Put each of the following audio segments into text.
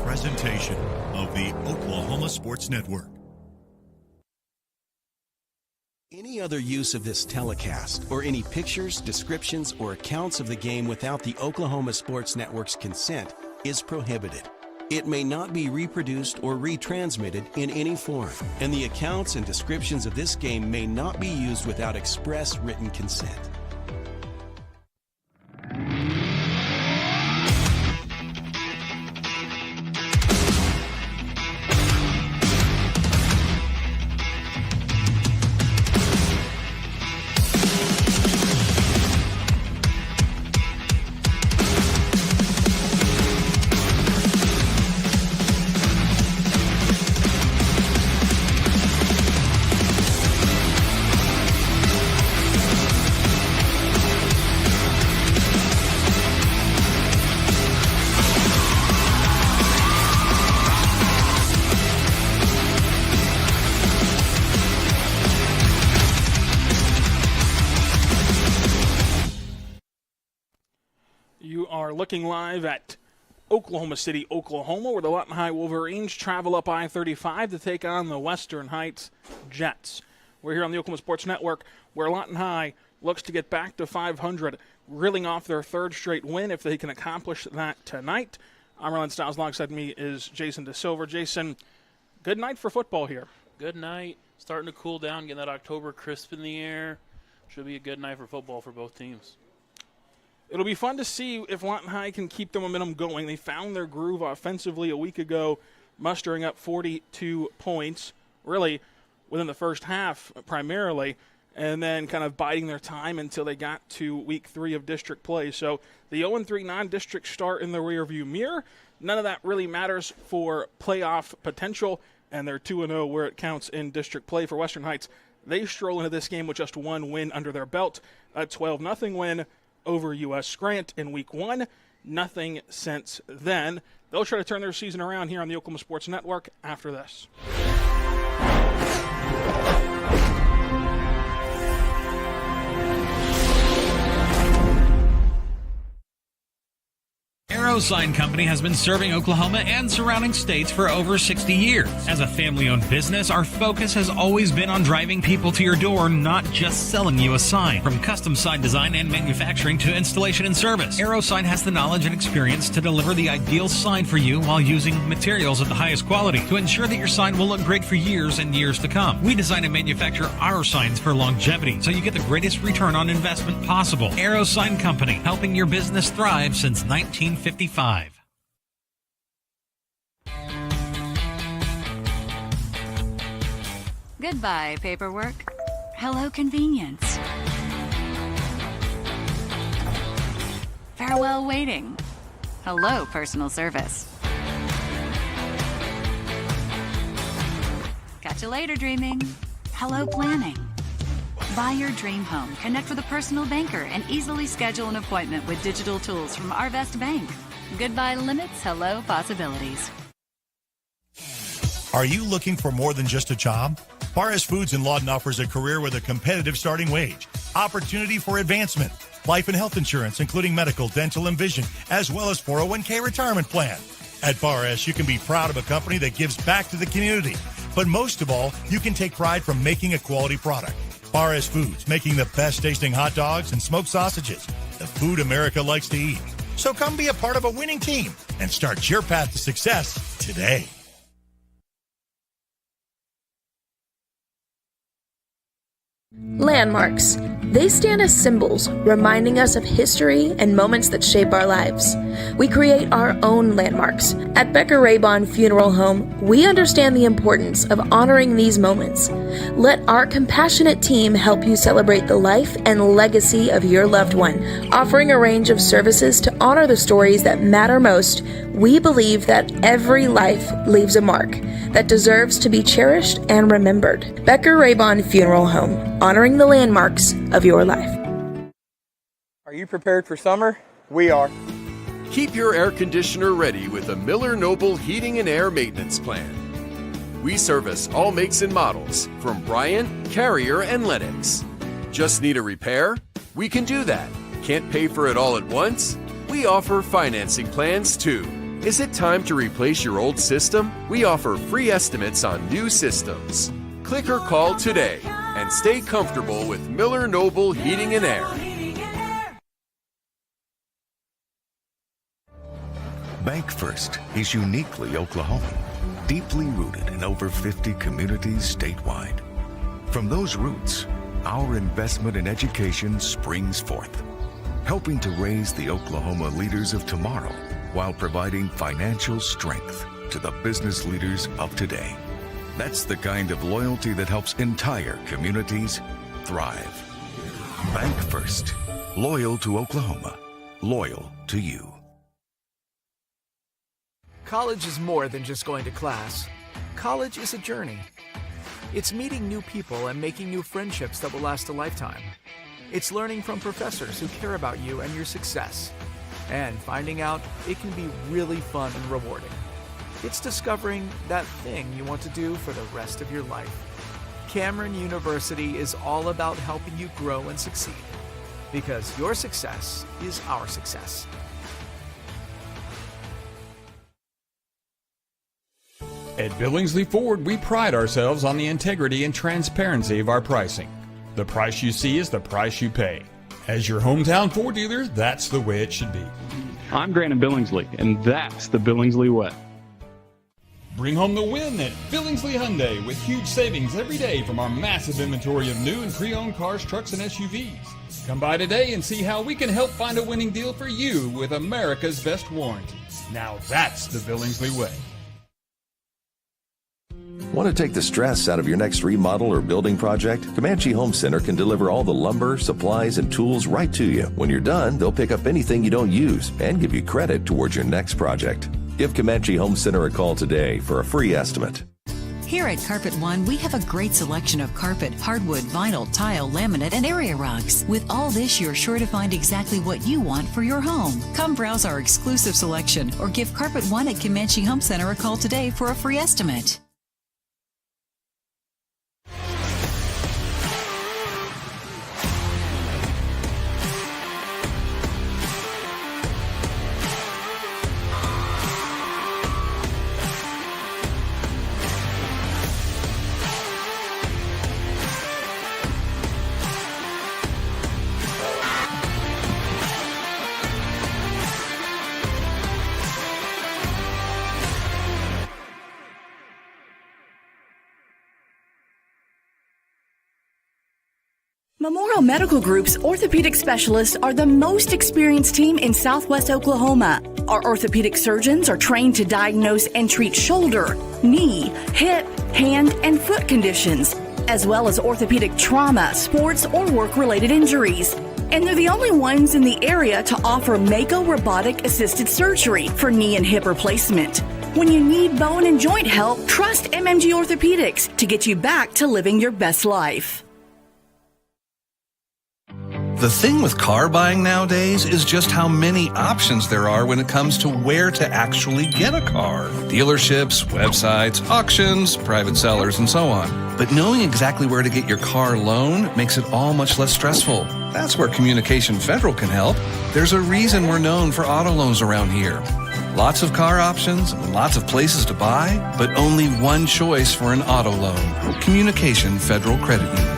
presentation of the Oklahoma Sports Network. Any other use of this telecast or any pictures, descriptions, or accounts of the game without the Oklahoma Sports Network's consent is prohibited. It may not be reproduced or retransmitted in any form, and the accounts and descriptions of this game may not be used without express written consent. Looking live at Oklahoma City, Oklahoma, where the Lawton High Wolverines travel up I-35 to take on the Western Heights Jets. We're here on the Oklahoma Sports Network, where Lawton High looks to get back to 500, reeling off their third straight win if they can accomplish that tonight. I'm Ryan Stiles. Alongside me is Jason DeSilver. Jason, good night for football here. Good night. Starting to cool down, getting that October crisp in the air. Should be a good night for football for both teams. It'll be fun to see if Lawton High can keep the momentum going. They found their groove offensively a week ago, mustering up 42 points, really within the first half primarily, and then kind of biding their time until they got to week 3 of district play. So the 0-3 non-district start in the rearview mirror. None of that really matters for playoff potential, and they're 2-0 where it counts in district play for Western Heights. They stroll into this game with just one win under their belt, a 12-0 win over U.S. Grant in week 1. Nothing since then. They'll try to turn their season around here on the Oklahoma Sports Network after this. Arrow Sign Company has been serving Oklahoma and surrounding states for over 60 years. As a family-owned business, our focus has always been on driving people to your door, not just selling you a sign. From custom sign design and manufacturing to installation and service, Arrow Sign has the knowledge and experience to deliver the ideal sign for you while using materials of the highest quality to ensure that your sign will look great for years and years to come. We design and manufacture our signs for longevity, so you get the greatest return on investment possible. Arrow Sign Company, helping your business thrive since 1955. Goodbye, paperwork. Hello, convenience. Farewell, waiting. Hello, personal service. Catch you later, dreaming. Hello, planning. Buy your dream home, connect with a personal banker, and easily schedule an appointment with digital tools from Arvest Bank. Goodbye limits, hello possibilities. Are you looking for more than just a job? Barres Foods in Lawton offers a career with a competitive starting wage, opportunity for advancement, life and health insurance, including medical, dental, and vision, as well as 401k retirement plan. At Barres, you can be proud of a company that gives back to the community. But most of all, you can take pride from making a quality product. Barres Foods, making the best tasting hot dogs and smoked sausages, the food America likes to eat. So come be a part of a winning team and start your path to success today. Landmarks. They stand as symbols, reminding us of history and moments that shape our lives. We create our own landmarks. At Becker Raybon Funeral Home, we understand the importance of honoring these moments. Let our compassionate team help you celebrate the life and legacy of your loved one. Offering a range of services to honor the stories that matter most, we believe that every life leaves a mark that deserves to be cherished and remembered. Becker Raybon Funeral Home, honoring the landmarks of your life. Are you prepared for summer? We are. Keep your air conditioner ready with a Miller Noble Heating and Air Maintenance Plan. We service all makes and models from Bryant, Carrier, and Lennox. Just need a repair? We can do that. Can't pay for it all at once? We offer financing plans too. Is it time to replace your old system? We offer free estimates on new systems. Click or call today and stay comfortable with Miller Noble Heating and Air. Bank First is uniquely Oklahoman, deeply rooted in over 50 communities statewide. From those roots, our investment in education springs forth, helping to raise the Oklahoma leaders of tomorrow while providing financial strength to the business leaders of today. That's the kind of loyalty that helps entire communities thrive. Bank First. Loyal to Oklahoma. Loyal to you. College is more than just going to class. College is a journey. It's meeting new people and making new friendships that will last a lifetime. It's learning from professors who care about you and your success. And finding out it can be really fun and rewarding. It's discovering that thing you want to do for the rest of your life. Cameron University is all about helping you grow and succeed. Because your success is our success. At Billingsley Ford, we pride ourselves on the integrity and transparency of our pricing. The price you see is the price you pay. As your hometown Ford dealer, that's the way it should be. I'm Grant Billingsley, and that's the Billingsley way. Bring home the win at Billingsley Hyundai with huge savings every day from our massive inventory of new and pre-owned cars, trucks, and SUVs. Come by today and see how we can help find a winning deal for you with America's best warranty. Now that's the Billingsley way. Want to take the stress out of your next remodel or building project? Comanche Home Center can deliver all the lumber, supplies, and tools right to you. When you're done, they'll pick up anything you don't use and give you credit towards your next project. Give Comanche Home Center a call today for a free estimate. Here at Carpet One, we have a great selection of carpet, hardwood, vinyl, tile, laminate, and area rugs. With all this, you're sure to find exactly what you want for your home. Come browse our exclusive selection or give Carpet One at Comanche Home Center a call today for a free estimate. Memorial Medical Group's orthopedic specialists are the most experienced team in Southwest Oklahoma. Our orthopedic surgeons are trained to diagnose and treat shoulder, knee, hip, hand, and foot conditions, as well as orthopedic trauma, sports, or work-related injuries. And they're the only ones in the area to offer Mako robotic-assisted surgery for knee and hip replacement. When you need bone and joint help, trust MMG Orthopedics to get you back to living your best life. The thing with car buying nowadays is just how many options there are when it comes to where to actually get a car. Dealerships, websites, auctions, private sellers, and so on. But knowing exactly where to get your car loan makes it all much less stressful. That's where Communication Federal can help. There's a reason we're known for auto loans around here. Lots of car options and lots of places to buy, but only one choice for an auto loan. Communication Federal Credit Union.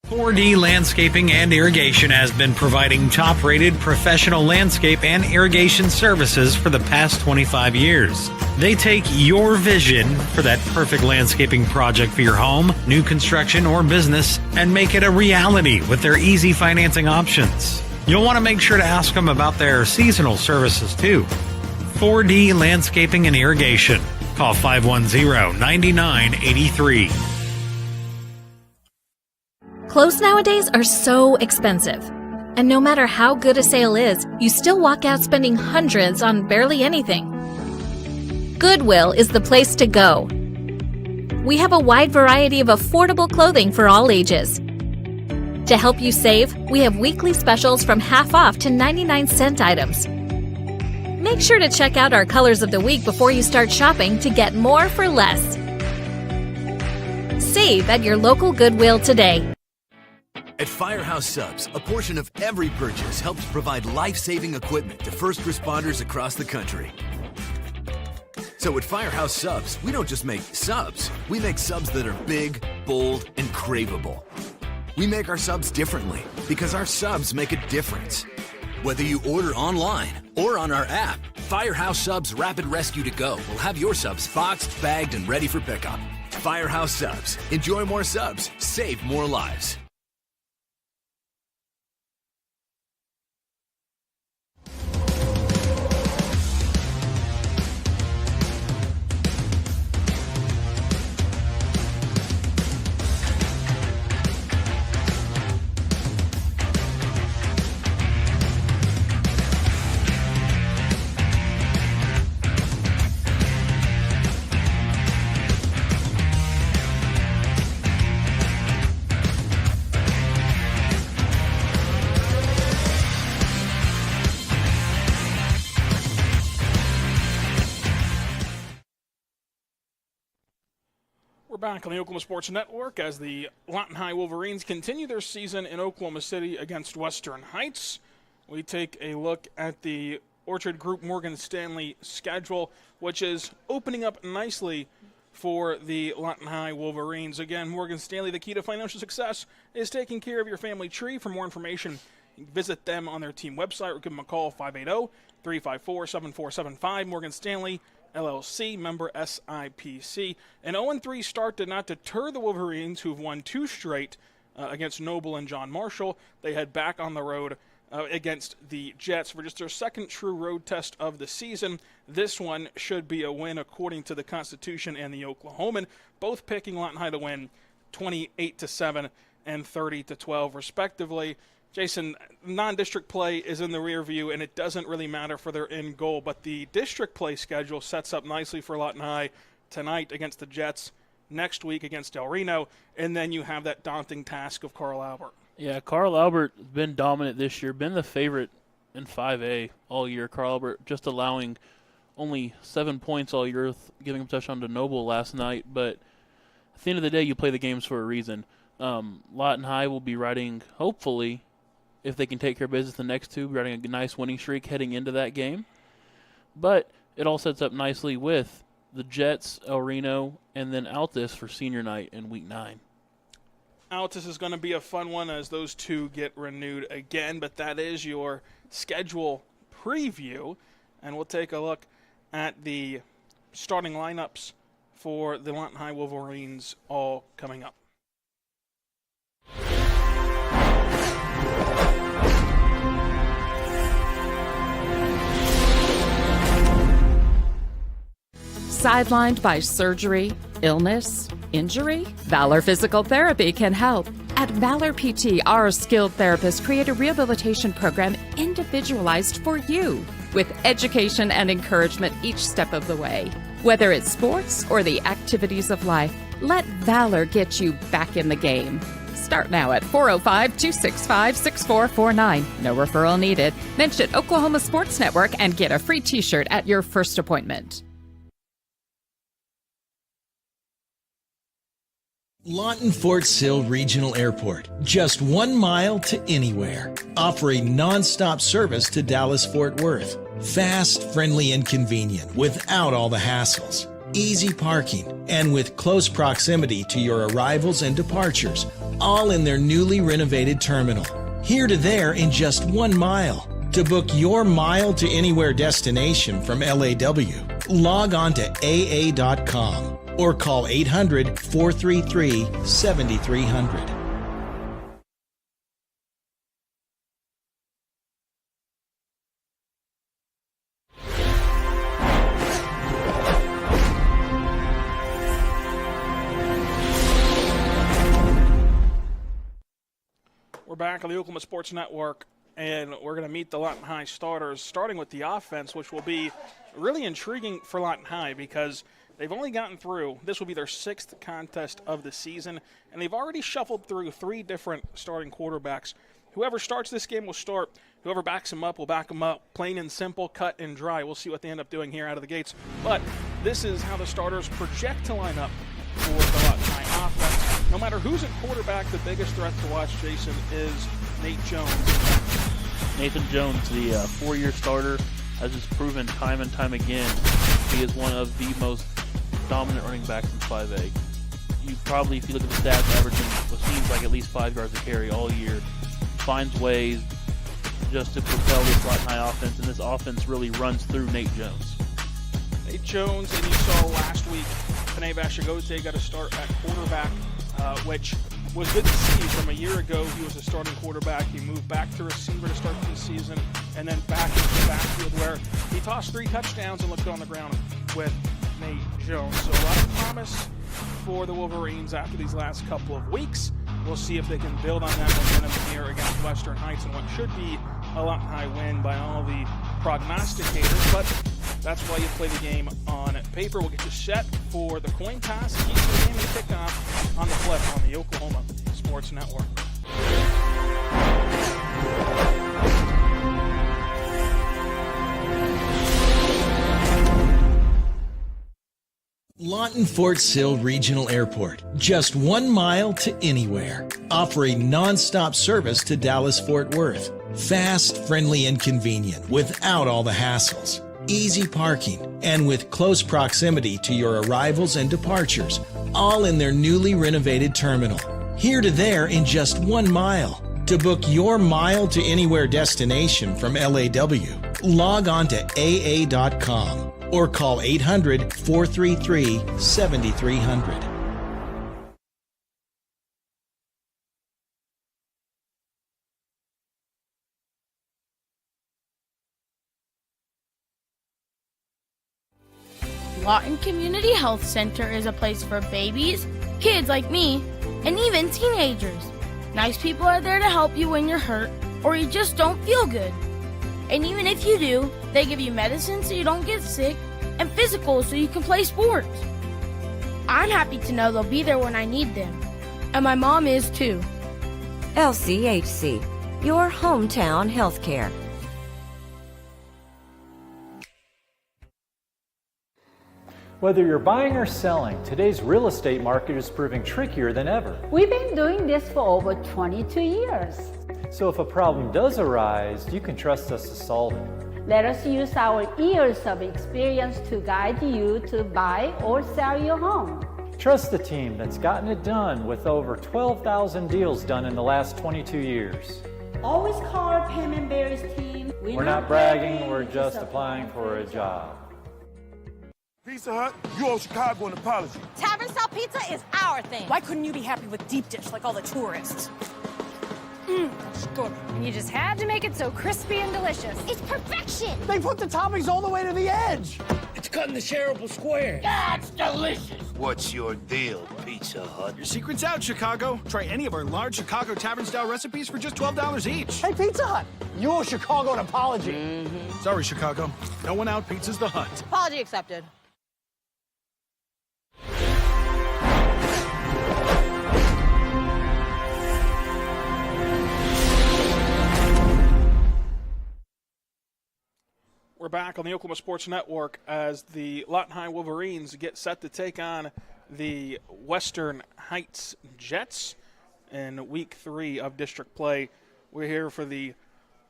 4D Landscaping and Irrigation has been providing top-rated professional landscape and irrigation services for the past 25 years. They take your vision for that perfect landscaping project for your home, new construction, or business and make it a reality with their easy financing options. You'll want to make sure to ask them about their seasonal services too. 4D Landscaping and Irrigation. Call 510-9983. Clothes nowadays are so expensive. And no matter how good a sale is, you still walk out spending hundreds on barely anything. Goodwill is the place to go. We have a wide variety of affordable clothing for all ages. To help you save, we have weekly specials from half off to 99-cent items. Make sure to check out our colors of the week before you start shopping to get more for less. Save at your local Goodwill today. At Firehouse Subs, a portion of every purchase helps provide life-saving equipment to first responders across the country. So at Firehouse Subs, we don't just make subs. We make subs that are big, bold, and craveable. We make our subs differently because our subs make a difference. Whether you order online or on our app, Firehouse Subs Rapid Rescue to Go will have your subs boxed, bagged, and ready for pickup. Firehouse Subs. Enjoy more subs. Save more lives. We're back on the Oklahoma Sports Network as the Lawton High Wolverines continue their season in Oklahoma City against Western Heights. We take a look at the Orchard Group Morgan Stanley schedule, which is opening up nicely for the Lawton High Wolverines. Again, Morgan Stanley, the key to financial success is taking care of your family tree. For more information, visit them on their team website or give them a call, 580-354-7475. Morgan Stanley, LLC, member SIPC. An 0-3 start did not deter the Wolverines, who've won 2 straight against Noble and John Marshall. They head back on the road against the Jets for just their second true road test of the season. This one should be a win according to the Constitution and the Oklahoman, both picking Lawton High to win 28-7 and 30-12 respectively. Jason, non-district play is in the rear view, and it doesn't really matter for their end goal, but the district play schedule sets up nicely for Lawton High tonight against the Jets, next week against El Reno, and then you have that daunting task of Carl Albert. Yeah, Carl Albert has been dominant this year, been the favorite in 5A all year. Carl Albert just allowing only 7 points all year, giving him a touchdown to Noble last night, but at the end of the day, you play the games for a reason. Lawton High will be riding, hopefully, if they can take care of business the next two, riding a nice winning streak heading into that game. But it all sets up nicely with the Jets, El Reno, and then Altus for senior night in week 9. Altus is going to be a fun one as those two get renewed again, but that is your schedule preview. And we'll take a look at the starting lineups for the Lawton High Wolverines all coming up. Sidelined by surgery, illness, injury? Valor Physical Therapy can help. At Valor PT, our skilled therapists create a rehabilitation program individualized for you, with education and encouragement each step of the way. Whether it's sports or the activities of life, let Valor get you back in the game. Start now at 405-265-6449. No referral needed. Mention Oklahoma Sports Network and get a free t-shirt at your first appointment. Lawton Fort Sill Regional Airport, just 1 mile to anywhere, offering non-stop service to Dallas-Fort Worth. Fast, friendly, and convenient without all the hassles. Easy parking, and with close proximity to your arrivals and departures, all in their newly renovated terminal. Here to there in just 1 mile. To book your mile to anywhere destination from LAW, log on to AA.com. or call 800-433-7300. We're back on the Oklahoma Sports Network, and we're going to meet the Lawton High starters, starting with the offense, which will be really intriguing for Lawton High because they've only gotten through, this will be their 6th contest of the season, and they've already shuffled through 3 different starting quarterbacks. Whoever starts this game will start. Whoever backs them up will back them up. Plain and simple, cut and dry. We'll see what they end up doing here out of the gates. But this is how the starters project to line up for the Lawton High offense. no matter who's at quarterback, the biggest threat to watch, Jason, is Nate Jones. Nathan Jones, the 4-year starter, has just proven time and time again he is one of the most dominant running backs in 5A. You probably, if you look at the stats, averaging what seems like at least 5 yards a carry all year, finds ways just to propel this Lawton High offense, and this offense really runs through Nate Jones. Nate Jones, and you saw last week, Panay Vashagote got a start at quarterback, which was good to see. From a year ago, he was a starting quarterback. He moved back to receiver to start the season, and then back into the backfield where he tossed 3 touchdowns and looked on the ground with Nate Jones. So a lot of promise for the Wolverines after these last couple of weeks. We'll see if they can build on that momentum here against Western Heights and what should be a Lawton High win by all the prognosticators. But that's why you play the game on paper. We'll get you set for the coin toss, keep the game and kickoff on the flip on the Oklahoma Sports Network. Lawton Fort Sill Regional Airport, just 1 mile to anywhere. Offering non-stop service to Dallas-Fort Worth. Fast, friendly, and convenient without all the hassles. Easy parking, and with close proximity to your arrivals and departures, all in their newly renovated terminal. Here to there in just 1 mile. To book your mile to anywhere destination from LAW, log on to AA.com. Or call 800-433-7300. Lawton Community Health Center is a place for babies, kids like me, and even teenagers. Nice people are there to help you when you're hurt or you just don't feel good. And even if you do, they give you medicine so you don't get sick and physicals so you can play sports. I'm happy to know they'll be there when I need them. And my mom is too. LCHC, your hometown healthcare. Whether you're buying or selling, today's real estate market is proving trickier than ever. We've been doing this for over 22 years. So if a problem does arise, you can trust us to solve it. Let us use our years of experience to guide you to buy or sell your home. Trust the team that's gotten it done with over 12,000 deals done in the last 22 years. Always call our Payment Berries team. We're not bragging, we're just applying for a job. Pizza Hut, you owe Chicago an apology. Tavern style pizza is our thing. Why couldn't you be happy with deep dish like all the tourists? It's good. And you just had to make it so crispy and delicious. It's perfection. They put the toppings all the way to the edge. It's cut in the shareable square. That's delicious. What's your deal, Pizza Hut? Your secret's out, Chicago. Try any of our large Chicago tavern-style recipes for just $12 each. Hey, Pizza Hut, you owe Chicago an apology. Sorry, Chicago. No one out pizzas the Hut. Apology accepted. We're back on the Oklahoma Sports Network as the Lawton High Wolverines get set to take on the Western Heights Jets in Week 3 of district play. We're here for the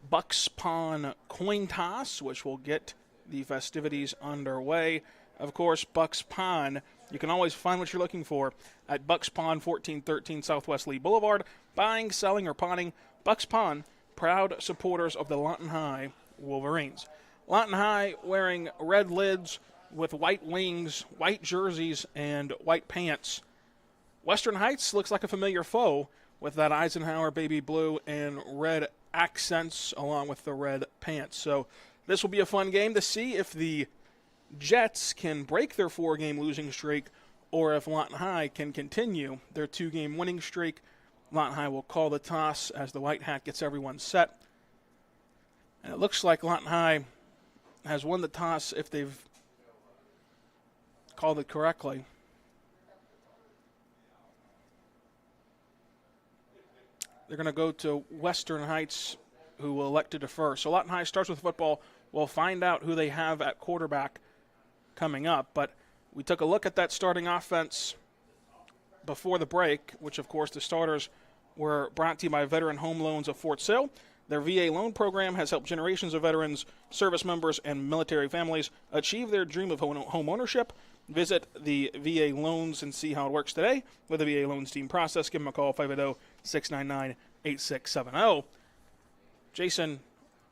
Bucks Pond coin toss, which will get the festivities underway. Of course, Bucks Pond, you can always find what you're looking for at Bucks Pond, 1413 Southwest Lee Boulevard. Buying, selling, or pawning, Bucks Pond, proud supporters of the Lawton High Wolverines. Lawton High wearing red lids with white wings, white jerseys, and white pants. Western Heights looks like a familiar foe with that Eisenhower baby blue and red accents along with the red pants. So this will be a fun game to see if the Jets can break their 4-game losing streak or if Lawton High can continue their 2-game winning streak. Lawton High will call the toss as the white hat gets everyone set. And it looks like Lawton High has won the toss if they've called it correctly. They're going to go to Western Heights, who will elect to defer. So Lawton High starts with football. We'll find out who they have at quarterback coming up. But we took a look at that starting offense before the break, which, of course, the starters were brought to you by Veteran Home Loans of Fort Sill. Their VA loan program has helped generations of veterans, service members, and military families achieve their dream of home ownership. Visit the VA Loans and see how it works today with the VA Loans team process. Give them a call, 580-699-8670. Jason,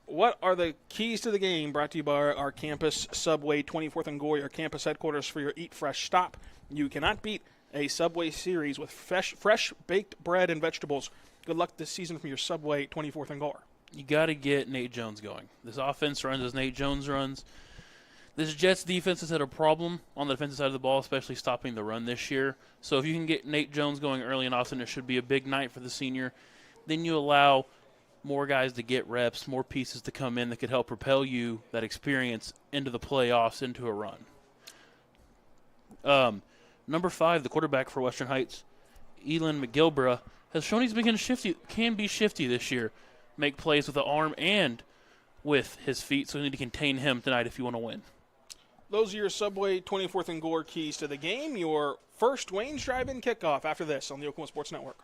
what are the keys to the game brought to you by our campus, Subway, 24th and Gore, your campus headquarters for your Eat Fresh stop? You cannot beat a Subway series with fresh baked bread and vegetables. Good luck this season from your Subway, 24th and Gore. You got to get Nate Jones going. This offense runs as Nate Jones runs. This Jets defense has had a problem on the defensive side of the ball, especially stopping the run this year. So if you can get Nate Jones going early and often, it should be a big night for the senior. Then you allow more guys to get reps, more pieces to come in that could help propel you, that experience, into the playoffs, into a run. Number 5, the quarterback for Western Heights, Elon McGilbra, has shown he's can be shifty this year, make plays with the arm and with his feet, so you need to contain him tonight if you want to win. Those are your Subway 24th and Gore keys to the game. Your first Wayne's Drive-In kickoff after this on the Oklahoma Sports Network.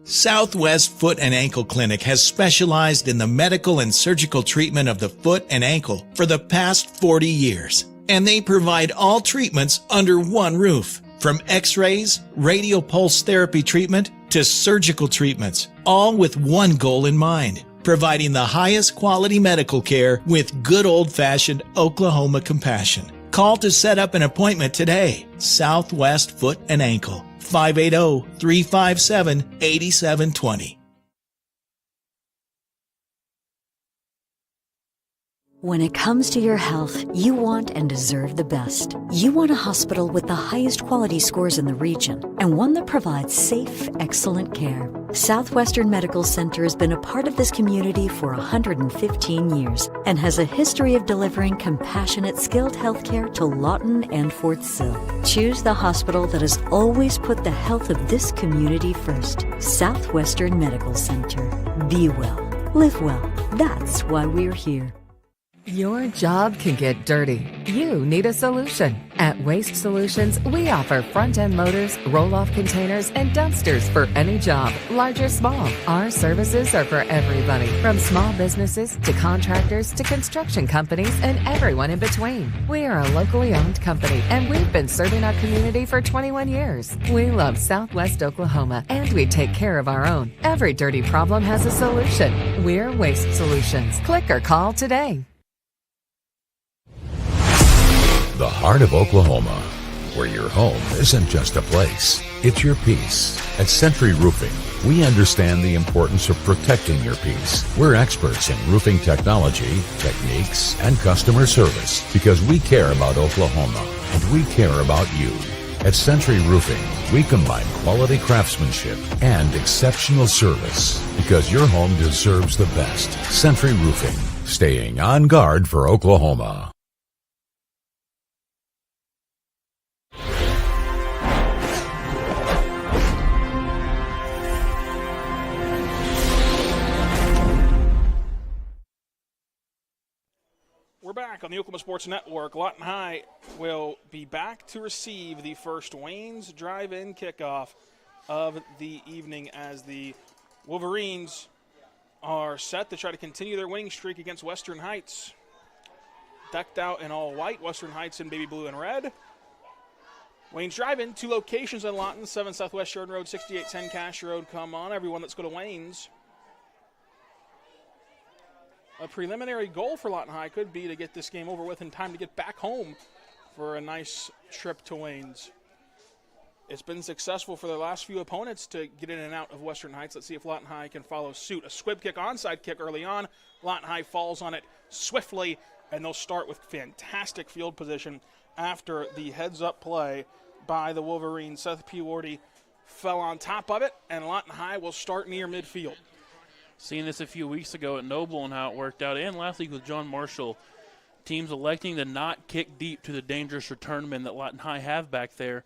Southwest Foot and Ankle Clinic has specialized in the medical and surgical treatment of the foot and ankle for the past 40 years. And they provide all treatments under one roof. From x-rays, radial pulse therapy treatment, to surgical treatments, all with one goal in mind, providing the highest quality medical care with good old-fashioned Oklahoma compassion. Call to set up an appointment today. Southwest Foot and Ankle, 580-357-8720. When it comes to your health, you want and deserve the best. You want a hospital with the highest quality scores in the region and one that provides safe, excellent care. Southwestern Medical Center has been a part of this community for 115 years and has a history of delivering compassionate, skilled health care to Lawton and Fort Sill. Choose the hospital that has always put the health of this community first. Southwestern Medical Center. Be well. Live well. That's why we're here. Your job can get dirty. You need a solution. At Waste Solutions, we offer front-end loaders, roll-off containers, and dumpsters for any job, large or small. Our services are for everybody, from small businesses to contractors to construction companies and everyone in between. We are a locally owned company, and we've been serving our community for 21 years. We love Southwest Oklahoma, and we take care of our own. Every dirty problem has a solution. We're Waste Solutions. Click or call today. The heart of Oklahoma, where your home isn't just a place, it's your peace. At Century Roofing, we understand the importance of protecting your peace. We're experts in roofing technology, techniques, and customer service because we care about Oklahoma and we care about you. At Century Roofing, we combine quality craftsmanship and exceptional service because your home deserves the best. Century Roofing, staying on guard for Oklahoma. We're back on the Oklahoma Sports Network. Lawton High will be back to receive the first Wayne's Drive-In kickoff of the evening as the Wolverines are set to try to continue their winning streak against Western Heights. Decked out in all white, Western Heights in baby blue and red. Wayne's Drive-In, 2 locations in Lawton, 7 Southwest Sheridan Road, 6810 Cash Road. Come on, everyone, let's go to Wayne's. A preliminary goal for Lawton High could be to get this game over with in time to get back home for a nice trip to Wayne's. It's been successful for their last few opponents to get in and out of Western Heights. Let's see if Lawton High can follow suit. A squib kick, onside kick early on. Lawton High falls on it swiftly, and they'll start with fantastic field position after the heads-up play by the Wolverines. Seth Pewardy fell on top of it, and Lawton High will start near midfield. Seen this a few weeks ago at Noble and how it worked out, and last week with John Marshall. Teams electing to not kick deep to the dangerous return men that Lawton High have back there,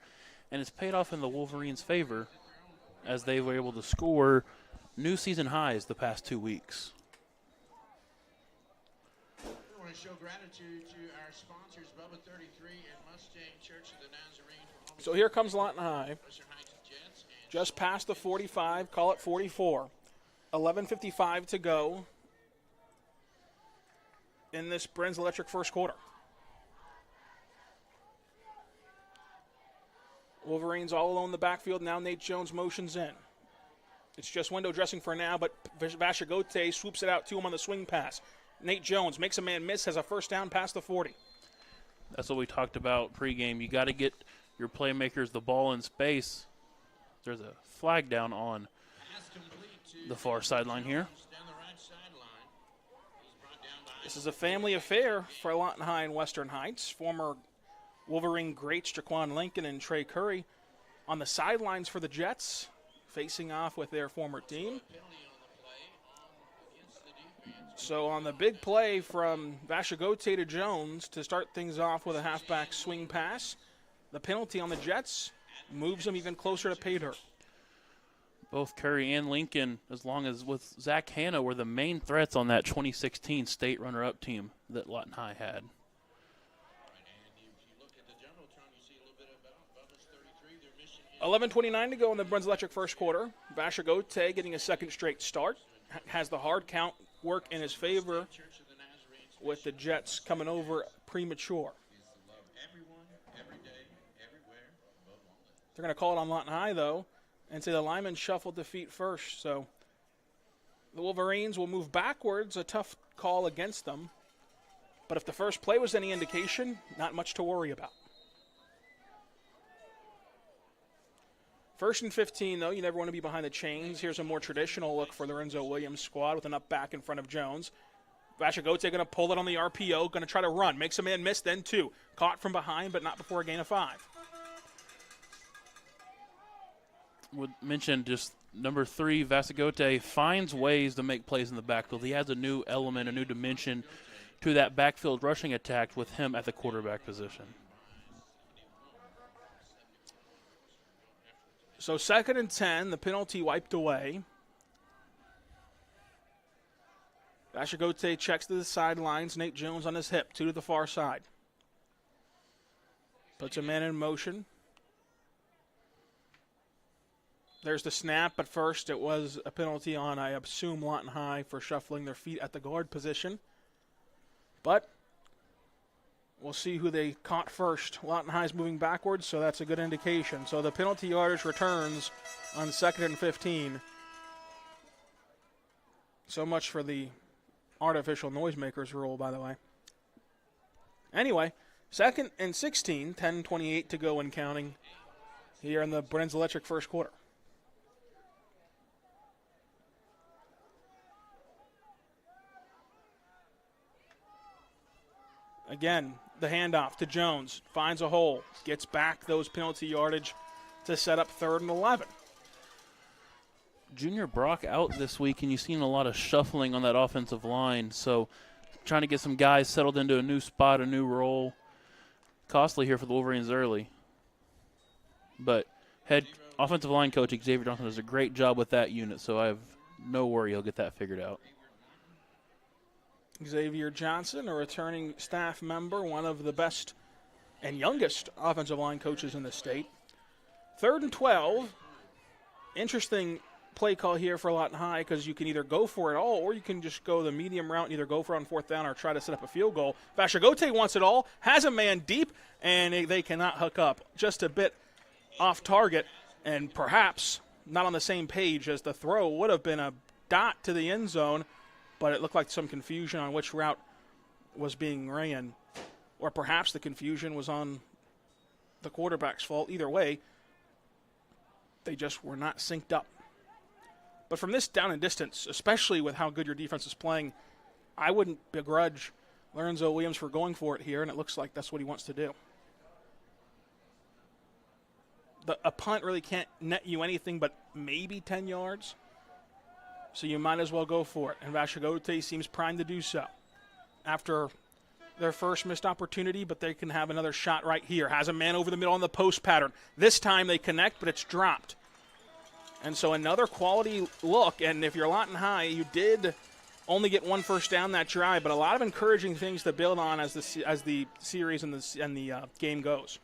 and it's paid off in the Wolverines' favor as they were able to score new season highs the past 2 weeks. want to show gratitude to our sponsors, Bubba 33 and Mustang Church of the Nazarene. So here comes Lawton High. Just past the 45, call it 44. 11:55 to go in this Brins Electric first quarter. Wolverines all alone in the backfield. Now Nate Jones motions in. It's just window dressing for now, but Vashagote swoops it out to him on the swing pass. Nate Jones makes a man miss, has a first down past the 40. That's what we talked about pregame. You got to get your playmakers the ball in space. There's a flag down on the far sideline here. This is a family affair for Lawton High and Western Heights. Former Wolverine greats Jaquan Lincoln and Trey Curry on the sidelines for the Jets, facing off with their former team. So on the big play from Vashagote to Jones to start things off with a halfback swing pass, the penalty on the Jets moves them even closer to pay dirt. Both Curry and Lincoln, as long as with Zach Hanna, were the main threats on that 2016 state runner-up team that Lawton High had. 11:29 to go in the Brins Electric first quarter. Vashagote getting a second straight start. Has the hard count work in his favor with the Jets coming over premature. They're going to call it on Lawton High, though, and say the lineman shuffled the feet first. So the Wolverines will move backwards, a tough call against them. But if the first play was any indication, not much to worry about. First and 15, though, you never want to be behind the chains. Here's a more traditional look for the Renzo Williams squad with an up back in front of Jones. Vashagote going to pull it on the RPO, going to try to run. Makes a man miss, then two. Caught from behind, but not before a gain of 5. Would mention just number 3, Vashagote finds ways to make plays in the backfield. He adds a new element, a new dimension to that backfield rushing attack with him at the quarterback position. So 2nd and 10, the penalty wiped away. Vashagote checks to the sidelines. Nate Jones on his hip, 2 to the far side. Puts a man in motion. There's the snap, but first it was a penalty on, I assume, Lawton High for shuffling their feet at the guard position. But we'll see who they caught first. Lawton High's moving backwards, so that's a good indication. So the penalty yardage returns on 2nd and 15. So much for the artificial noisemakers rule, by the way. Anyway, 2nd and 16, 10:28 to go and counting here in the Brins Electric first quarter. Again, the handoff to Jones, finds a hole, gets back those penalty yardage to set up 3rd and 11. Junior Brock out this week, and you've seen a lot of shuffling on that offensive line. So trying to get some guys settled into a new spot, a new role. Costly here for the Wolverines early. But head offensive line coach Xavier Johnson does a great job with that unit, so I have no worry he'll get that figured out. Xavier Johnson, a returning staff member, one of the best and youngest offensive line coaches in the state. 3rd and 12. Interesting play call here for Lawton High because you can either go for it all or you can just go the medium route and either go for it on 4th down or try to set up a field goal. Vashagote wants it all, has a man deep, and they cannot hook up. Just a bit off target and perhaps not on the same page as the throw would have been a dot to the end zone, but it looked like some confusion on which route was being ran. Or perhaps the confusion was on the quarterback's fault. Either way, they just were not synced up. But from this down and distance, especially with how good your defense is playing, I wouldn't begrudge Lorenzo Williams for going for it here, and it looks like that's what he wants to do. A punt really can't net you anything but maybe 10 yards. So you might as well go for it. And Vashagote seems primed to do so. After their first missed opportunity, but they can have another shot right here. Has a man over the middle on the post pattern. This time they connect, but it's dropped. And so another quality look. And if you're Lawton High, you did only get one first down that drive, but a lot of encouraging things to build on as the series and the game goes.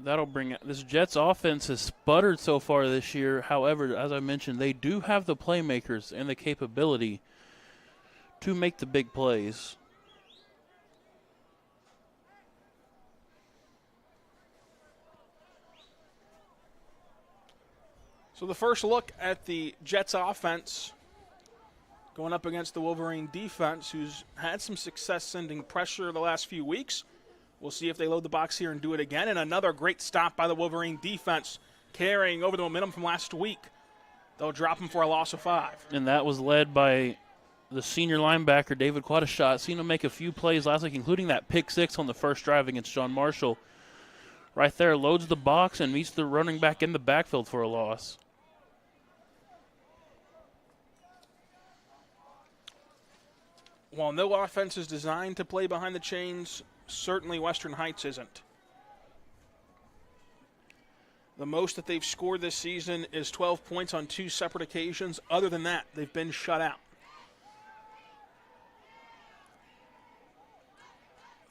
That'll bring it. This Jets offense has sputtered so far this year. However, as I mentioned, they do have the playmakers and the capability to make the big plays. So the first look at the Jets offense going up against the Wolverine defense, who's had some success sending pressure the last few weeks. We'll see if they load the box here and do it again. And another great stop by the Wolverine defense, carrying over the momentum from last week. They'll drop him for a loss of 5. And that was led by the senior linebacker, David Quadashot. Seen him make a few plays last week, including that pick 6 on the first drive against John Marshall. Right there, loads the box and meets the running back in the backfield for a loss. While no offense is designed to play behind the chains, certainly Western Heights isn't. The most that they've scored this season is 12 points on 2 separate occasions. Other than that, they've been shut out.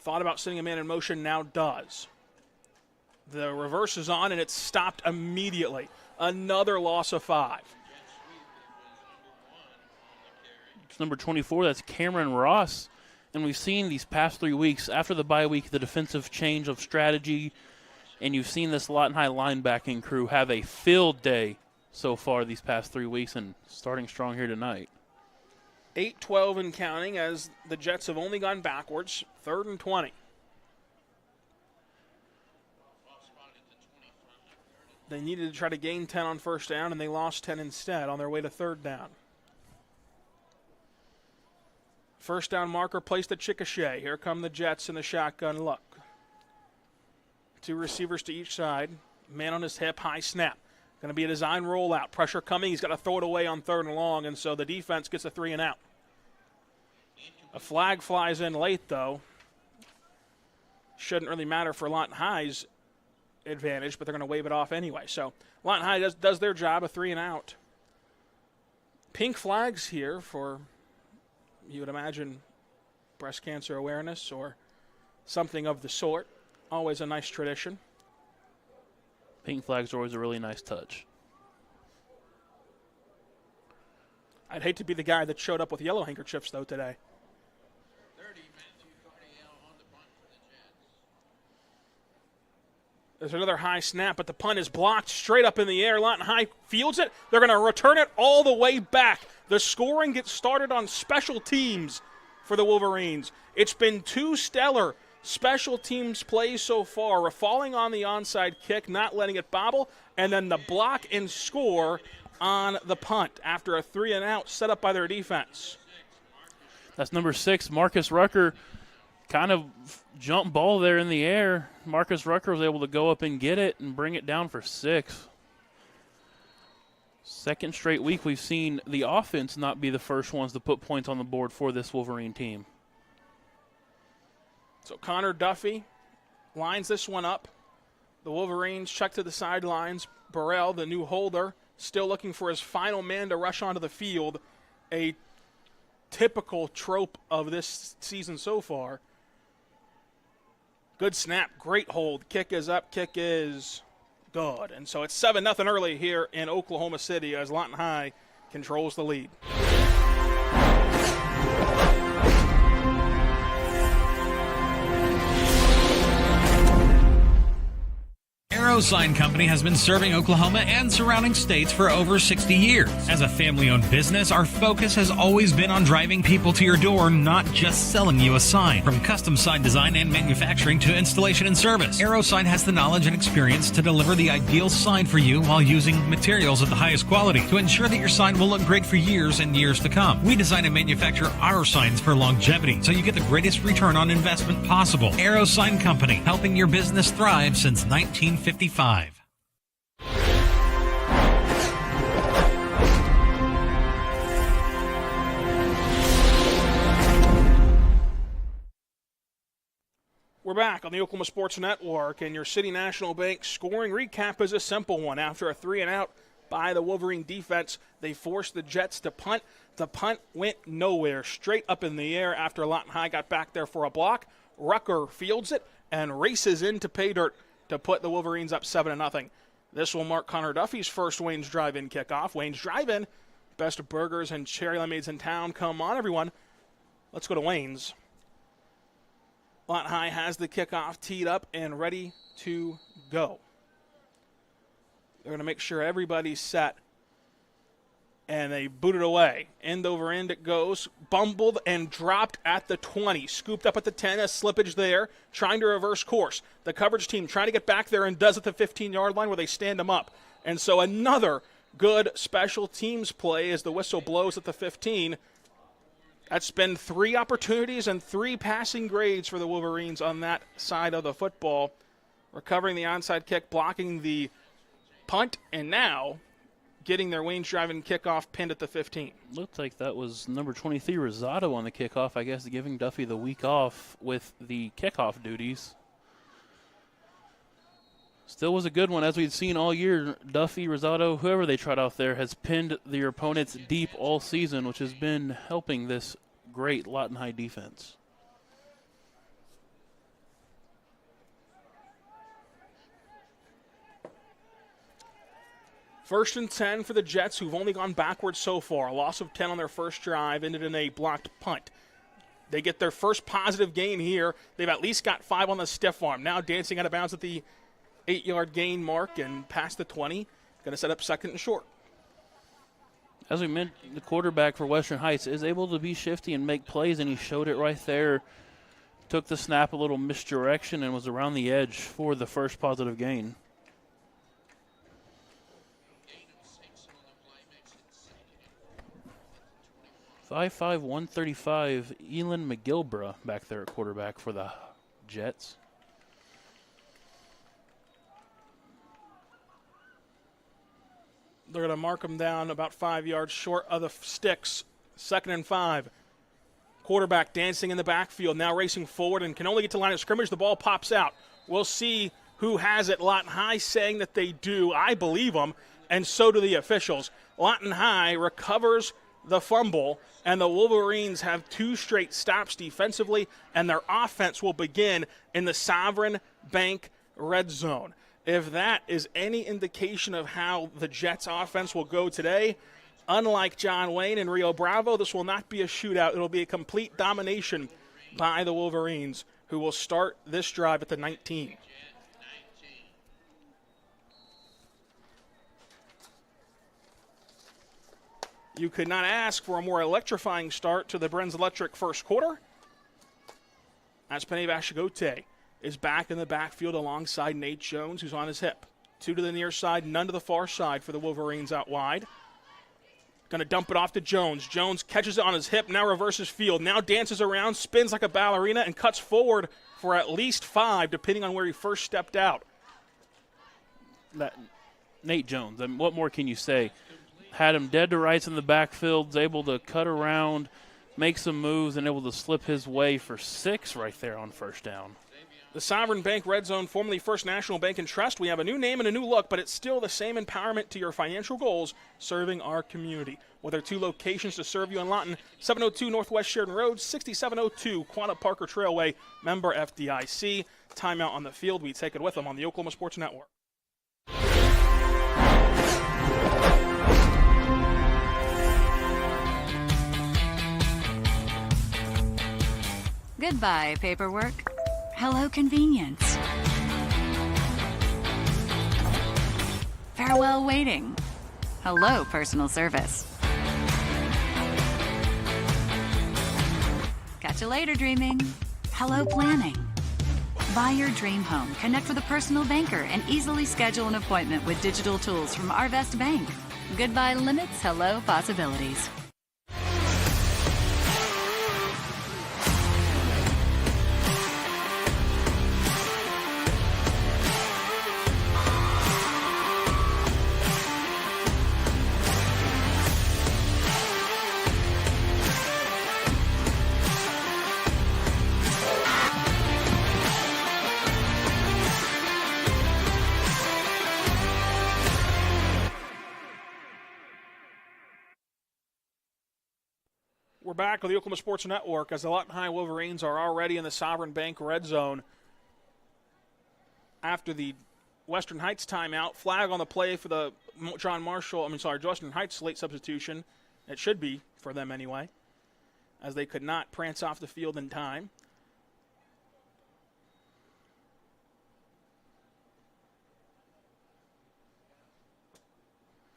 Thought about sending a man in motion, now does. The reverse is on, and it's stopped immediately. Another loss of 5. It's number 24, that's Cameron Ross. And we've seen these past 3 weeks, after the bye week, the defensive change of strategy, and you've seen this Lawton High linebacking crew have a field day so far these past 3 weeks, and starting strong here tonight. 8-12 and counting, as the Jets have only gone backwards. 3rd and 20. They needed to try to gain 10 on first down, and they lost 10 instead on their way to 3rd down. First down marker placed at Chickasha. Here come the Jets in the shotgun look. 2 receivers to each side. Man on his hip, high snap. Going to be a design rollout. Pressure coming. He's got to throw it away on 3rd and long, and so the defense gets a 3 and out. A flag flies in late, though. Shouldn't really matter for Lawton High's advantage, but they're going to wave it off anyway. So Lawton High does their job, a 3 and out. Pink flags here for, you would imagine, breast cancer awareness or something of the sort. Always a nice tradition. Pink flags are always a really nice touch. I'd hate to be the guy that showed up with yellow handkerchiefs, though, today. There's another high snap, but the punt is blocked straight up in the air. Lawton High fields it. They're going to return it all the way back. The scoring gets started on special teams for the Wolverines. It's been 2 stellar special teams plays so far. Falling on the onside kick, not letting it bobble, and then the block and score on the punt after a 3 and out set up by their defense. That's number 6, Marcus Rucker. Kind of jump ball there in the air. Marcus Rucker was able to go up and get it and bring it down for 6. Second straight week we've seen the offense not be the first ones to put points on the board for this Wolverine team. So Connor Duffy lines this one up. The Wolverines check to the sidelines. Burrell, the new holder, still looking for his final man to rush onto the field. A typical trope of this season so far. Good snap, great hold. Kick is up, kick is good. And so it's 7-0 early here in Oklahoma City as Lawton High controls the lead. Arrow Sign Company has been serving Oklahoma and surrounding states for over 60 years. As a family-owned business, our focus has always been on driving people to your door, not just selling you a sign. From custom sign design and manufacturing to installation and service, Arrow Sign has the knowledge and experience to deliver the ideal sign for you while using materials of the highest quality to ensure that your sign will look great for years and years to come. We design and manufacture our signs for longevity, so you get the greatest return on investment possible. Arrow Sign Company, helping your business thrive since 1955. We're back on the Oklahoma Sports Network, and your City National Bank scoring recap is a simple one. After a 3 and out, by the Wolverine defense. They forced the Jets to punt. The punt went nowhere, straight up in the air after Lawton High got back there for a block. Rucker fields it and races into pay dirt to put the Wolverines up 7-0. This will mark Connor Duffy's first Wayne's Drive-In kickoff. Wayne's Drive-In, best burgers and cherry lemonades in town. Come on, everyone. Let's go to Wayne's. Lawton High has the kickoff teed up and ready to go. They're going to make sure everybody's set. And they boot it away. End over end it goes. Bumbled and dropped at the 20. Scooped up at the 10. A slippage there. Trying to reverse course. The coverage team trying to get back there and does at the 15-yard line where they stand them up. And so another good special teams play as the whistle blows at the 15. That's been 3 opportunities and 3 passing grades for the Wolverines on that side of the football. Recovering the onside kick, blocking the punt, and now getting their Wayne's Drive-In kickoff pinned at the 15. Looked like that was number 23, Rosado, on the kickoff, I guess, giving Duffy the week off with the kickoff duties. Still was a good one, as we'd seen all year. Duffy, Rosado, whoever they tried out there, has pinned their opponents deep all season, which has been helping this great Lawton High defense. First and 10 for the Jets, who've only gone backwards so far. A loss of 10 on their first drive ended in a blocked punt. They get their first positive gain here. They've at least got 5 on the stiff arm. Now dancing out of bounds at the 8-yard gain mark and past the 20. Going to set up second and short. As we mentioned, the quarterback for Western Heights is able to be shifty and make plays, and he showed it right there. Took the snap a little misdirection and was around the edge for the first positive gain. 5'5", 135, Elon McGilbra back there at quarterback for the Jets. They're going to mark him down about 5 yards short of the sticks. 2nd and 5. Quarterback dancing in the backfield, now racing forward and can only get to line of scrimmage. The ball pops out. We'll see who has it. Lawton High saying that they do. I believe them, and so do the officials. Lawton High recovers the fumble, and the Wolverines have 2 straight stops defensively, and their offense will begin in the Sovereign Bank red zone. If that is any indication of how the Jets' offense will go today, unlike John Wayne and Rio Bravo, this will not be a shootout. It'll be a complete domination by the Wolverines, who will start this drive at the 19. You could not ask for a more electrifying start to the Brenz Electric first quarter. As Penny Vashigote is back in the backfield alongside Nate Jones, who's on his hip. 2 to the near side, none to the far side for the Wolverines out wide. Going to dump it off to Jones. Jones catches it on his hip, now reverses field, now dances around, spins like a ballerina, and cuts forward for at least 5, depending on where he first stepped out. Nate Jones, I mean, what more can you say? Had him dead to rights in the backfield, able to cut around, make some moves, and able to slip his way for 6 right there on first down. The Sovereign Bank Red Zone, formerly First National Bank and Trust. We have a new name and a new look, but it's still the same empowerment to your financial goals, serving our community. With our 2 locations to serve you in Lawton, 702 Northwest Sheridan Road, 6702 Quanah Parker Trailway, member FDIC. Timeout on the field. We take it with them on the Oklahoma Sports Network. Goodbye, paperwork. Hello, convenience. Farewell, waiting. Hello, personal service. Catch you later, dreaming. Hello, planning. Buy your dream home, connect with a personal banker, and easily schedule an appointment with digital tools from Arvest Bank. Goodbye limits, hello possibilities. We're back on the Oklahoma Sports Network as the Lawton High Wolverines are already in the Sovereign Bank red zone. After the Western Heights timeout, flag on the play for the Western Heights late substitution. It should be for them anyway, as they could not prance off the field in time.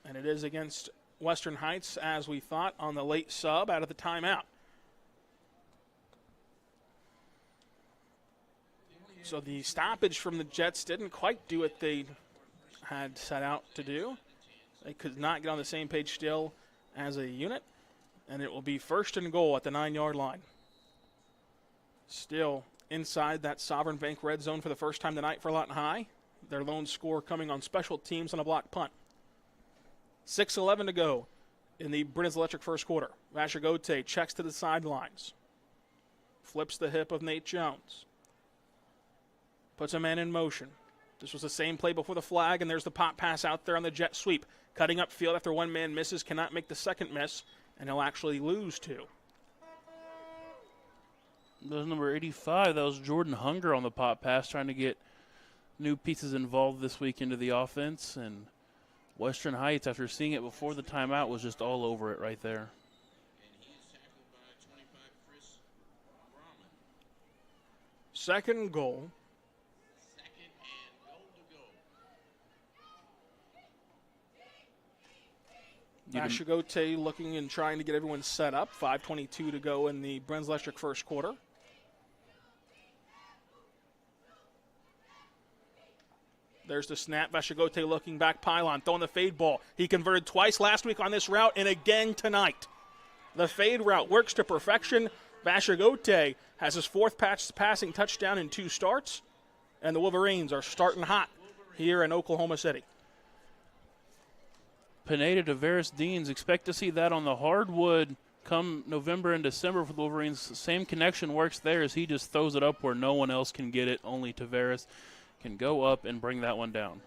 And it is against Western Heights, as we thought, on the late sub out of the timeout. So the stoppage from the Jets didn't quite do what they had set out to do. They could not get on the same page still as a unit, and it will be 1st and goal at the 9-yard line. Still inside that Sovereign Bank red zone for the first time tonight for Lawton High. Their lone score coming on special teams on a block punt. 6:11 to go in the Britain's Electric first quarter. Vashagote checks to the sidelines. Flips the hip of Nate Jones. Puts a man in motion. This was the same play before the flag, and there's the pop pass out there on the jet sweep. Cutting upfield after one man misses, cannot make the second miss, and he'll actually lose 2. That was number 85. That was Jordan Hunger on the pop pass, trying to get new pieces involved this week into the offense. And Western Heights, after seeing it before the timeout, was just all over it right there. Second and goal. Vashagote looking and trying to get everyone set up. 5:22 to go in the Britain's Electric first quarter. There's the snap. Vashagote looking back pylon, throwing the fade ball. He converted twice last week on this route and again tonight. The fade route works to perfection. Vashagote has his 4th passing touchdown in 2 starts, and the Wolverines are starting hot here in Oklahoma City. Pineda to Varys Deans. Expect to see that on the hardwood come November and December for the Wolverines. Same connection works there as he just throws it up where no one else can get it. Only Tavares can go up and bring that one down.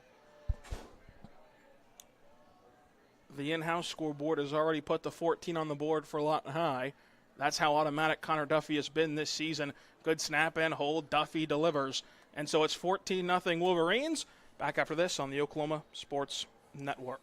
The in-house scoreboard has already put the 14 on the board for Lawton High. That's how automatic Connor Duffy has been this season. Good snap and hold. Duffy delivers. And so it's 14-0 Wolverines. Back after this on the Oklahoma Sports Network.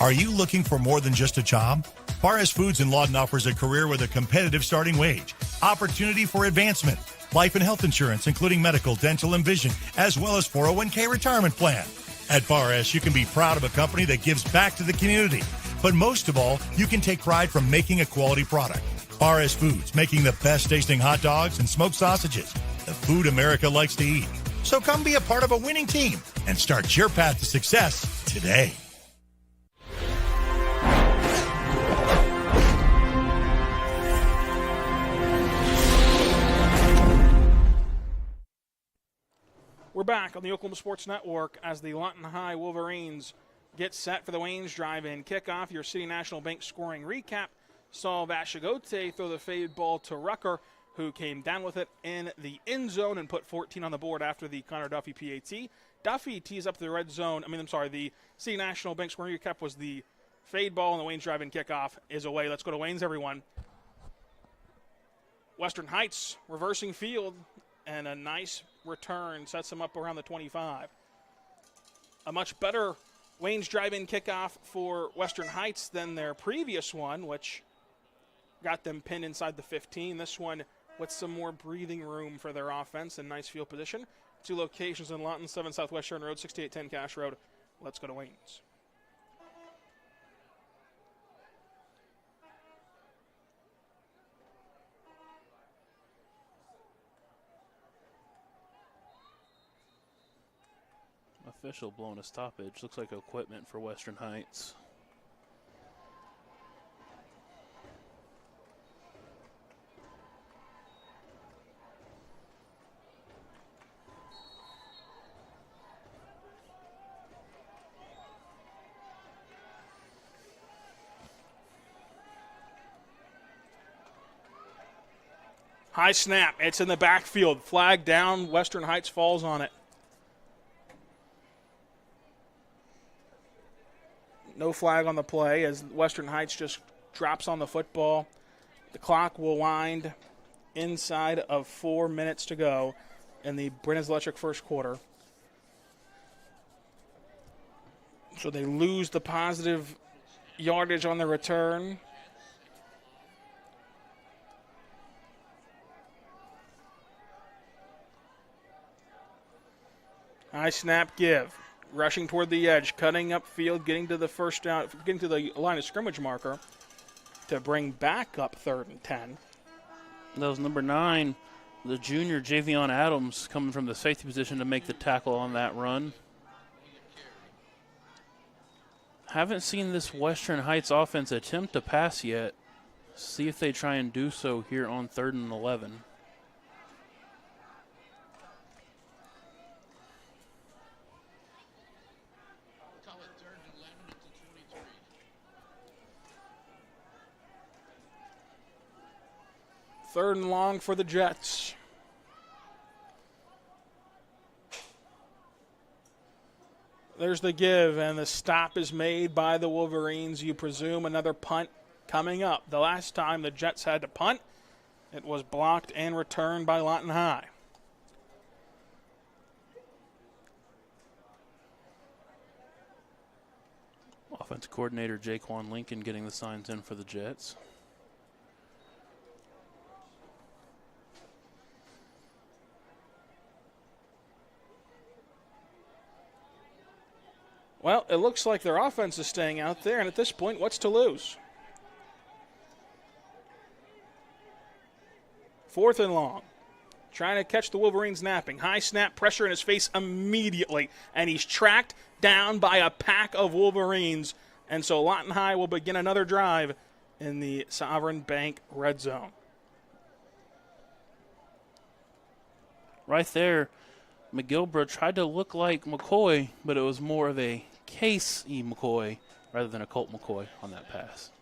Are you looking for more than just a job? Barres Foods in Lawton offers a career with a competitive starting wage, opportunity for advancement, life and health insurance, including medical, dental, and vision, as well as 401k retirement plan. At Barres, you can be proud of a company that gives back to the community. But most of all, you can take pride from making a quality product. Barres Foods, making the best tasting hot dogs and smoked sausages, the food America likes to eat. So come be a part of a winning team and start your path to success today. We're back on the Oklahoma Sports Network as the Lawton High Wolverines get set for the Waynes drive-in kickoff. Your City National Bank scoring recap saw Vashagote throw the fade ball to Rucker, who came down with it in the end zone and put 14 on the board after the Connor Duffy PAT. Duffy tees up the red zone. The City National Bank scoring recap was the fade ball, and the Waynes drive-in kickoff is away. Let's go to Waynes, everyone. Western Heights reversing field, and a nice return sets them up around the 25. A much better Waynes drive-in kickoff for Western Heights than their previous one, which got them pinned inside the 15. This one with some more breathing room for their offense and nice field position. 2 locations in Lawton, 7 Southwest Sharon Road, 6810 Cash Road. Let's go to Waynes. Official blown a stoppage. Looks like equipment for Western Heights. High snap. It's in the backfield. Flag down. Western Heights falls on it. No flag on the play as Western Heights just drops on the football. The clock will wind inside of 4 minutes to go in the Brennan's Electric first quarter. So they lose the positive yardage on the return. High snap give. Rushing toward the edge, cutting upfield, getting to the first down, getting to the line of scrimmage marker to bring back up 3rd and 10. That was number 9, the junior Javion Adams, coming from the safety position to make the tackle on that run. Haven't seen this Western Heights offense attempt to pass yet. See if they try and do so here on 3rd and 11. Third and long for the Jets. There's the give, and the stop is made by the Wolverines. You presume another punt coming up. The last time the Jets had to punt, it was blocked and returned by Lawton High. Offense coordinator Jaquan Lincoln getting the signs in for the Jets. Well, it looks like their offense is staying out there, and at this point, what's to lose? 4th and long. Trying to catch the Wolverines napping. High snap, pressure in his face immediately, and he's tracked down by a pack of Wolverines. And so Lawton High will begin another drive in the Sovereign Bank red zone. Right there, McGilbert tried to look like McCoy, but it was more of a Case E. McCoy rather than a Colt McCoy on that pass.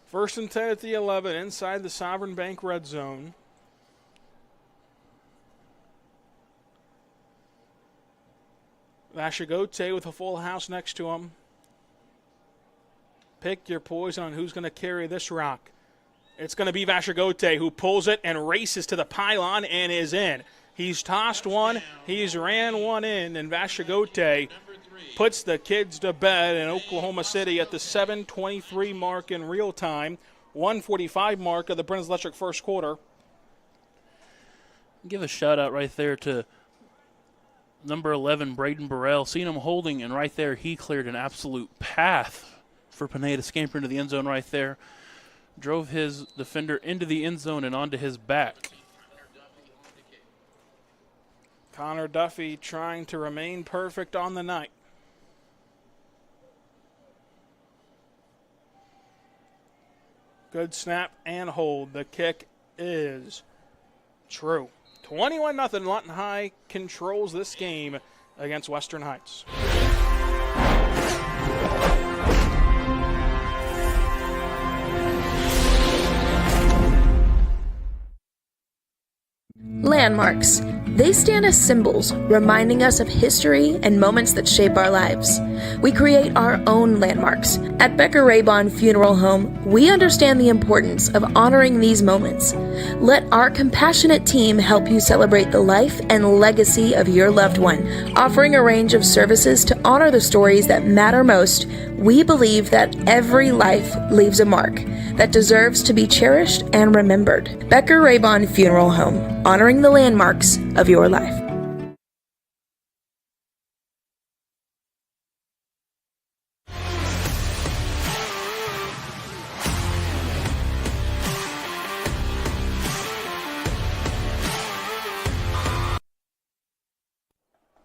First and 10 at the 11 inside the Sovereign Bank red zone. Vashagote with a full house next to him. Pick your poison on who's going to carry this rock. It's going to be Vashagote who pulls it and races to the pylon and is in. He's tossed one, he's ran one in, and Vashagote puts the kids to bed in Oklahoma City at the 7:23 mark in real time, 1:45 mark of the Brennan's Electric first quarter. Give a shout out right there to number 11, Braden Burrell. Seen him holding, and right there he cleared an absolute path for Pineda to scamper into the end zone right there. Drove his defender into the end zone and onto his back. Connor Duffy trying to remain perfect on the night. Good snap and hold. The kick is true. 21-0. Lawton High controls this game against Western Heights. Landmarks. They stand as symbols, reminding us of history and moments that shape our lives. We create our own landmarks. At Becker Raybon Funeral Home, we understand the importance of honoring these moments. Let our compassionate team help you celebrate the life and legacy of your loved one. Offering a range of services to honor the stories that matter most, we believe that every life leaves a mark that deserves to be cherished and remembered. Becker Raybon Funeral Home, honoring the landmarks of your life.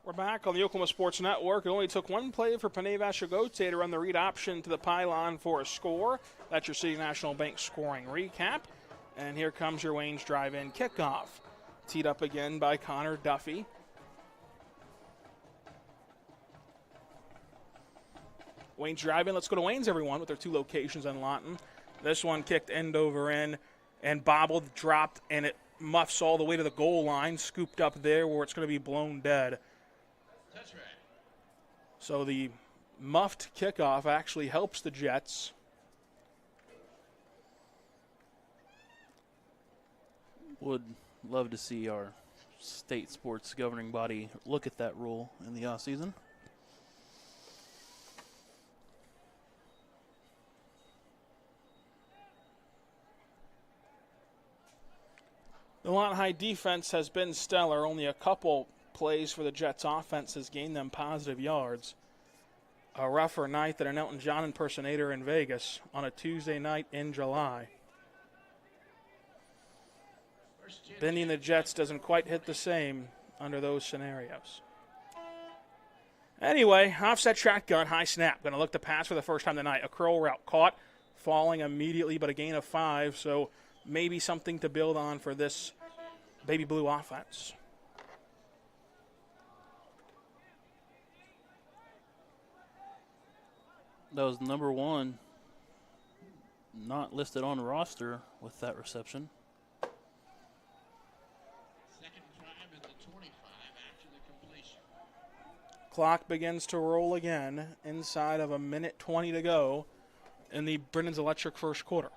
We're back on the Oklahoma Sports Network. It only took one play for Panay Vashagote to run the read option to the pylon for a score. That's your City National Bank scoring recap. And here comes your Wayne's drive-in kickoff. Teed up again by Connor Duffy. Wayne's drive-in. Let's go to Wayne's, everyone, with their 2 locations in Lawton. This one kicked end over end and bobbled, dropped, and it muffs all the way to the goal line, scooped up there where it's going to be blown dead. So the muffed kickoff actually helps the Jets. Would love to see our state sports governing body look at that rule in the offseason. The Lawton High defense has been stellar. Only a couple plays for the Jets offense has gained them positive yards. A rougher night than an Elton John impersonator in Vegas on a Tuesday night in July. Bending the Jets doesn't quite hit the same under those scenarios. Anyway, offset shotgun, high snap. Going to look to pass for the first time tonight. A curl route caught, falling immediately, but a gain of 5. So maybe something to build on for this Baby Blue offense. That was number 1, not listed on the roster with that reception. Second drive at the 25 after the completion. Clock begins to roll again inside of 1:20 to go in the Brennan's Electric first quarter.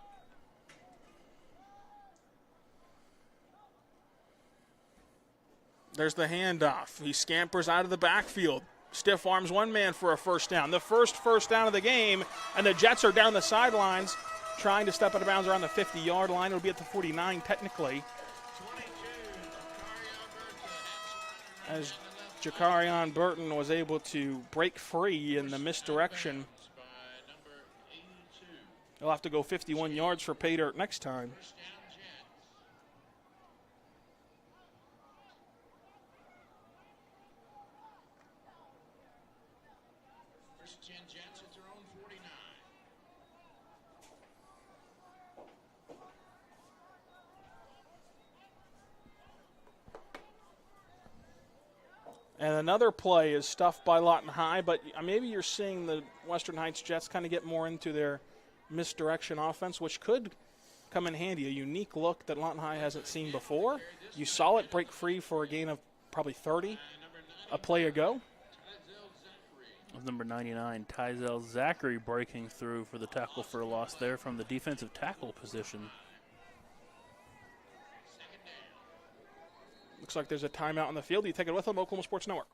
There's the handoff. He scampers out of the backfield. Stiff arms one man for a first down. The first down of the game, and the Jets are down the sidelines trying to step out of bounds around the 50-yard line. It'll be at the 49 technically. As Jakarion Burton was able to break free in the misdirection. He'll have to go 51 yards for pay dirt next time. Jets at their own 49. And another play is stuffed by Lawton High, but maybe you're seeing the Western Heights Jets kind of get more into their misdirection offense, which could come in handy. A unique look that Lawton High hasn't seen before. You saw it break free for a gain of probably 30 a play ago. With number 99, Tyzel Zachary breaking through for the tackle for a loss there from the defensive tackle position. Looks like there's a timeout on the field. You take it with them, Oklahoma Sports Network.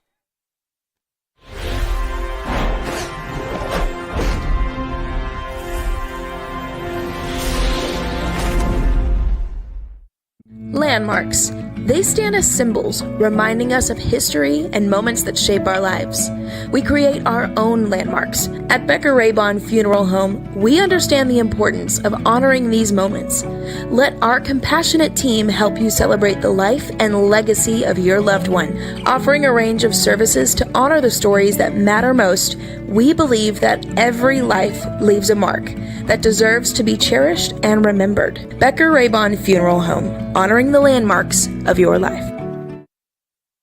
Landmarks. They stand as symbols, reminding us of history and moments that shape our lives. We create our own landmarks. At Becker Raybon Funeral Home, we understand the importance of honoring these moments. Let our compassionate team help you celebrate the life and legacy of your loved one. Offering a range of services to honor the stories that matter most, we believe that every life leaves a mark that deserves to be cherished and remembered. Becker Raybon Funeral Home, honoring the landmarks of your life.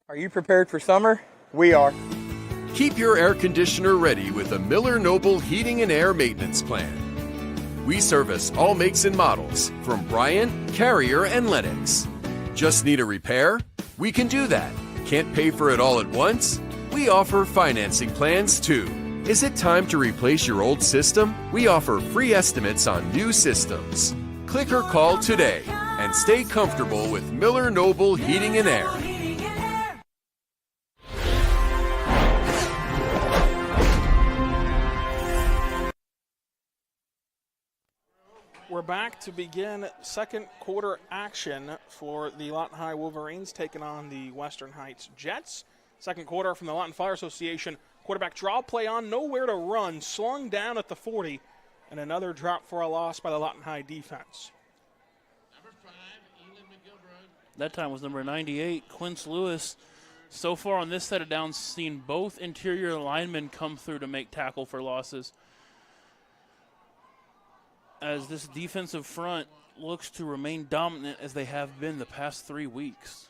Are you prepared for summer? We are. Keep your air conditioner ready with a Miller Noble Heating and Air Maintenance Plan. We service all makes and models from Bryant, Carrier, and Lennox. Just need a repair? We can do that. Can't pay for it all at once? We offer financing plans too. Is it time to replace your old system? We offer free estimates on new systems. Click or call today and stay comfortable with Miller Noble Heating and Air. We're back to begin second quarter action for the Lawton High Wolverines taking on the Western Heights Jets. Second quarter from the Lawton Fire Association. Quarterback draw play on, nowhere to run, slung down at the 40, and another drop for a loss by the Lawton High defense. That time was number 98, Quince Lewis, So far on this set of downs, seen both interior linemen come through to make tackle for losses, as this defensive front looks to remain dominant as they have been the past 3 weeks.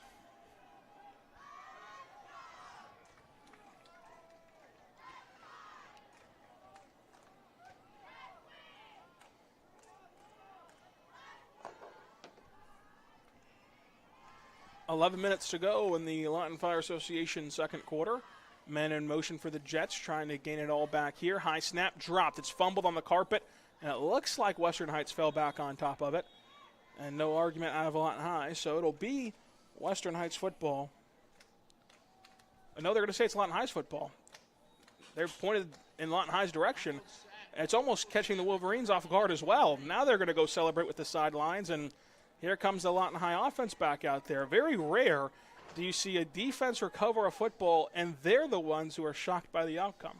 $11 minutes to go in the Lawton Fire Association second quarter. Men in motion for the Jets, trying to gain it all back here. High snap, dropped. It's fumbled on the carpet, and it looks like Western Heights fell back on top of it. And no argument out of Lawton High, so it'll be Western Heights football. I know they're going to say it's Lawton High's football. They're pointed in Lawton High's direction. It's almost catching the Wolverines off guard as well. Now they're going to go celebrate with the sidelines, and here comes the Lawton High offense back out there. Very rare do you see a defense recover a football, and they're the ones who are shocked by the outcome.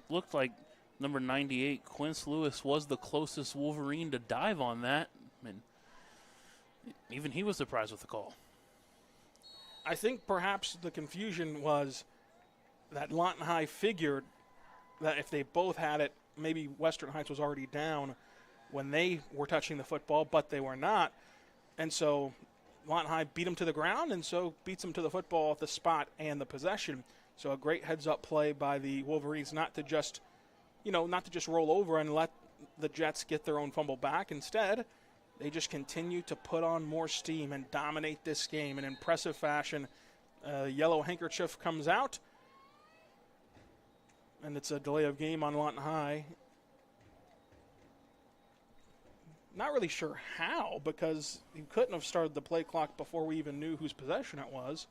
Looked like number 98, Quince Lewis, was the closest Wolverine to dive on that. And even he was surprised with the call. I think perhaps the confusion was that Lawton High figured that if they both had it, maybe Western Heights was already down when they were touching the football, but they were not. And so Lawton High beat them to the ground, and so beats them to the football at the spot and the possession. So a great heads-up play by the Wolverines, not to just roll over and let the Jets get their own fumble back. Instead, they just continue to put on more steam and dominate this game in impressive fashion. Yellow handkerchief comes out, and it's a delay of game on Lawton High. Not really sure how, because you couldn't have started the play clock before we even knew whose possession it was.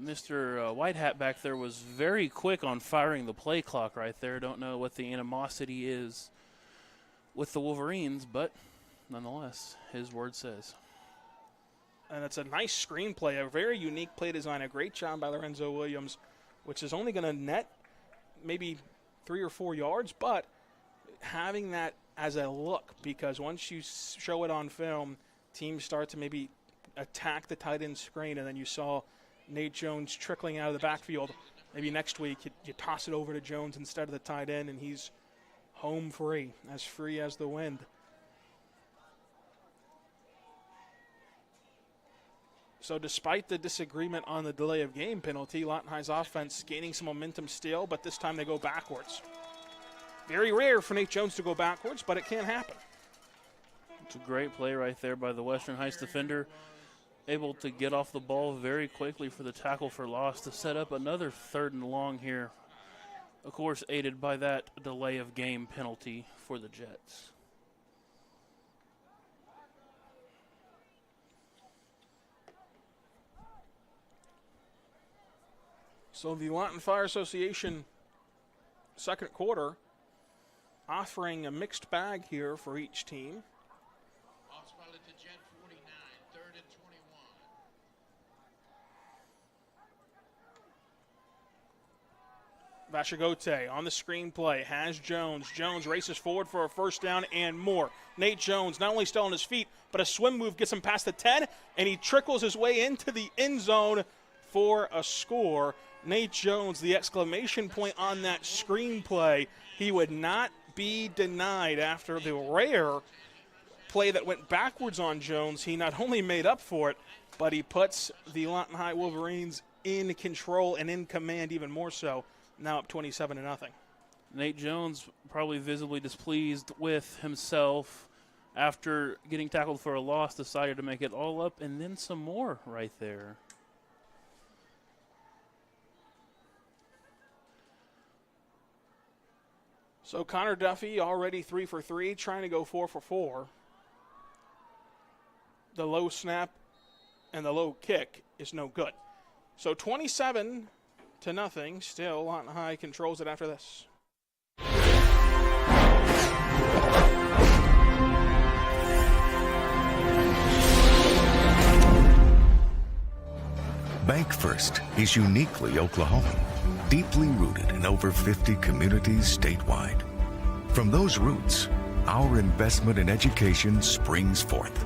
Mr. White Hat back there was very quick on firing the play clock right there. Don't know what the animosity is with the Wolverines, but nonetheless, his word says. And it's a nice screenplay, a very unique play design, a great job by Lorenzo Williams, which is only going to net maybe 3 or 4 yards, but having that as a look, because once you show it on film, teams start to maybe attack the tight end screen, and then you saw Nate Jones trickling out of the backfield. Maybe next week you toss it over to Jones instead of the tight end, and he's home free as the wind. So despite the disagreement on the delay of game penalty, Lawton High's offense gaining some momentum still, but this time they go backwards. Very rare for Nate Jones to go backwards, but it can happen. It's a great play right there by the Western Heights defender, able to get off the ball very quickly for the tackle for loss to set up another 3rd and long here. Of course, aided by that delay of game penalty for the Jets. So the Lawton Fire Association second quarter offering a mixed bag here for each team. Off spot at the Jet 49, 3rd and 21. Vashagote on the screenplay has Jones. Jones races forward for a first down and more. Nate Jones not only still on his feet, but a swim move gets him past the 10, and he trickles his way into the end zone for a score. Nate Jones, the exclamation point on that screenplay. He would not be denied after the rare play that went backwards on Jones. He not only made up for it, but he puts the Lawton High Wolverines in control and in command even more so, now up 27-0. Nate Jones probably visibly displeased with himself after getting tackled for a loss, decided to make it all up and then some more right there. So Connor Duffy already 3 for 3, trying to go 4 for 4. The low snap and the low kick is no good. So 27-0, still Lawton High controls it after this. Bank First is uniquely Oklahoman, deeply rooted in over 50 communities statewide. From those roots, our investment in education springs forth.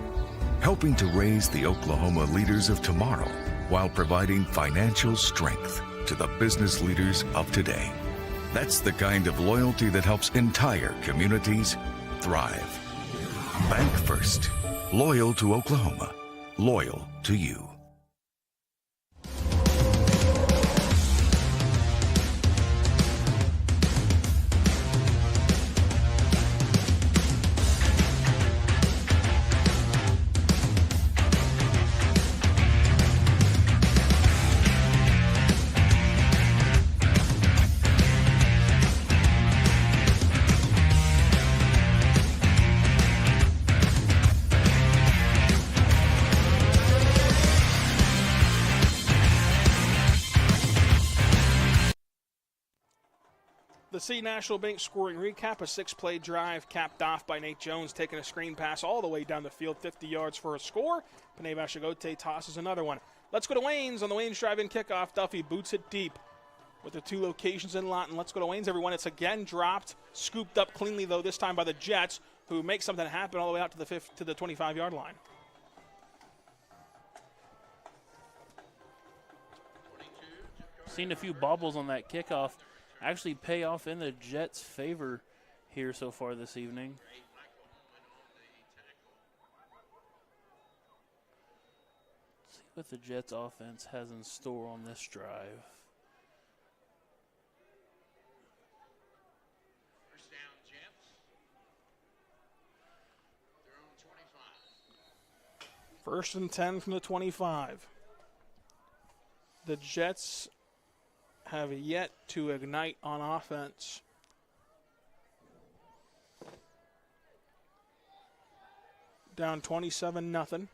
helping to raise the Oklahoma leaders of tomorrow while providing financial strength to the business leaders of today. That's the kind of loyalty that helps entire communities thrive. Bank First. Loyal to Oklahoma. Loyal to you. The City National Bank scoring recap, a 6-play drive capped off by Nate Jones, taking a screen pass all the way down the field, 50 yards for a score. Panay Bashagote tosses another one. Let's go to Wayne's on the Wayne's drive-in kickoff. Duffy boots it deep with the 2 locations in Lawton. Let's go to Wayne's, everyone. It's again dropped, scooped up cleanly, though, this time by the Jets, who make something happen all the way out to the 25-yard line. Seen a few bobbles on that kickoff actually pay off in the Jets' favor here so far this evening. Let's see what the Jets' offense has in store on this drive. First down, Jets. Their own 25. First and 10 from the 25. The Jets have yet to ignite on offense. Down 27-0.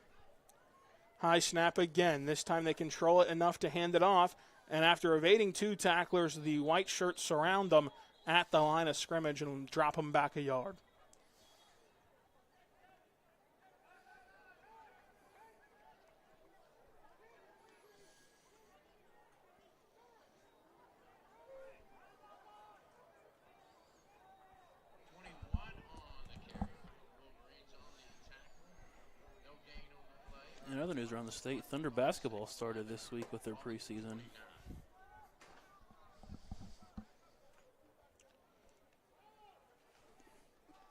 High snap again. This time they control it enough to hand it off. And after evading 2 tacklers, the white shirts surround them at the line of scrimmage and drop them back a yard. In other news around the state, Thunder basketball started this week with their preseason.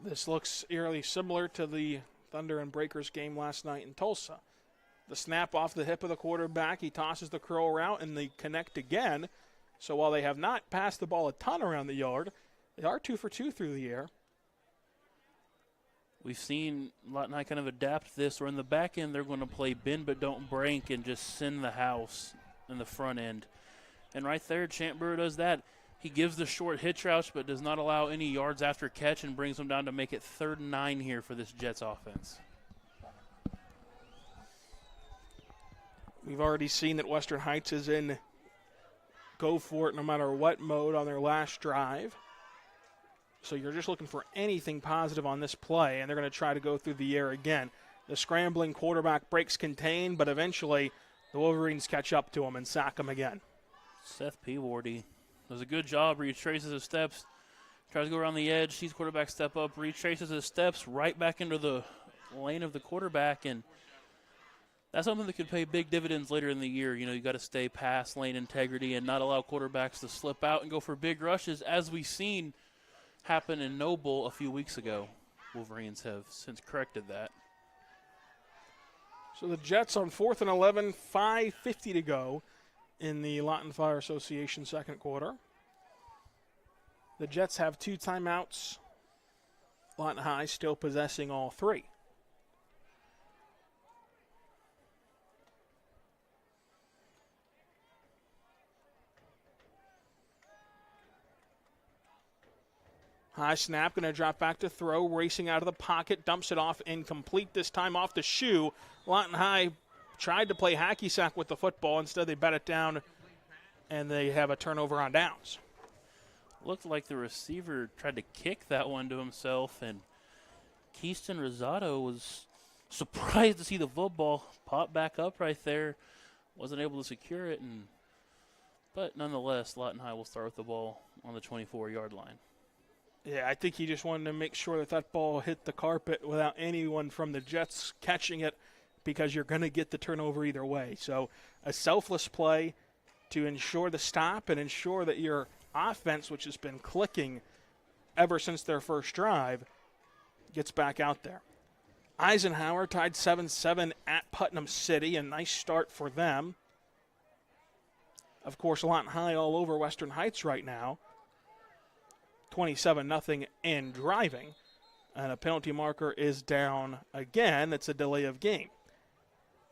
This looks eerily similar to the Thunder and Breakers game last night in Tulsa. The snap off the hip of the quarterback, he tosses the curl route, and they connect again. So while they have not passed the ball a ton around the yard, they are 2 for 2 through the air. We've seen Lawton High kind of adapt this, where in the back end they're going to play bend but don't break and just send the house in the front end. And right there, Champ Brewer does that. He gives the short hitch routes but does not allow any yards after catch and brings them down to make it 3rd and 9 here for this Jets offense. We've already seen that Western Heights is in go for it no matter what mode on their last drive. So you're just looking for anything positive on this play, and they're going to try to go through the air again. The scrambling quarterback breaks contain, but eventually the Wolverines catch up to him and sack him again. Seth Peawardy does a good job, retraces his steps, tries to go around the edge, sees quarterback step up, retraces his steps right back into the lane of the quarterback, and that's something that could pay big dividends later in the year. You know, you got to stay past lane integrity and not allow quarterbacks to slip out and go for big rushes, as we've seen happen in Noble a few weeks ago. Wolverines have since corrected that. So the Jets on 4th and 11, 5:50 to go in the Lawton Fire Association second quarter. The Jets have 2 timeouts. Lawton High still possessing all 3. High snap, going to drop back to throw, racing out of the pocket, dumps it off, incomplete this time off the shoe. Lawton High tried to play hacky sack with the football. Instead, they bat it down, and they have a turnover on downs. Looked like the receiver tried to kick that one to himself, and Keyston Rosado was surprised to see the football pop back up right there. Wasn't able to secure it, but nonetheless, Lawton High will start with the ball on the 24-yard line. Yeah, I think he just wanted to make sure that ball hit the carpet without anyone from the Jets catching it because you're going to get the turnover either way. So a selfless play to ensure the stop and ensure that your offense, which has been clicking ever since their first drive, gets back out there. Eisenhower tied 7-7 at Putnam City. A nice start for them. Of course, Lawton High all over Western Heights right now. 27-0 and driving. And a penalty marker is down again. It's a delay of game.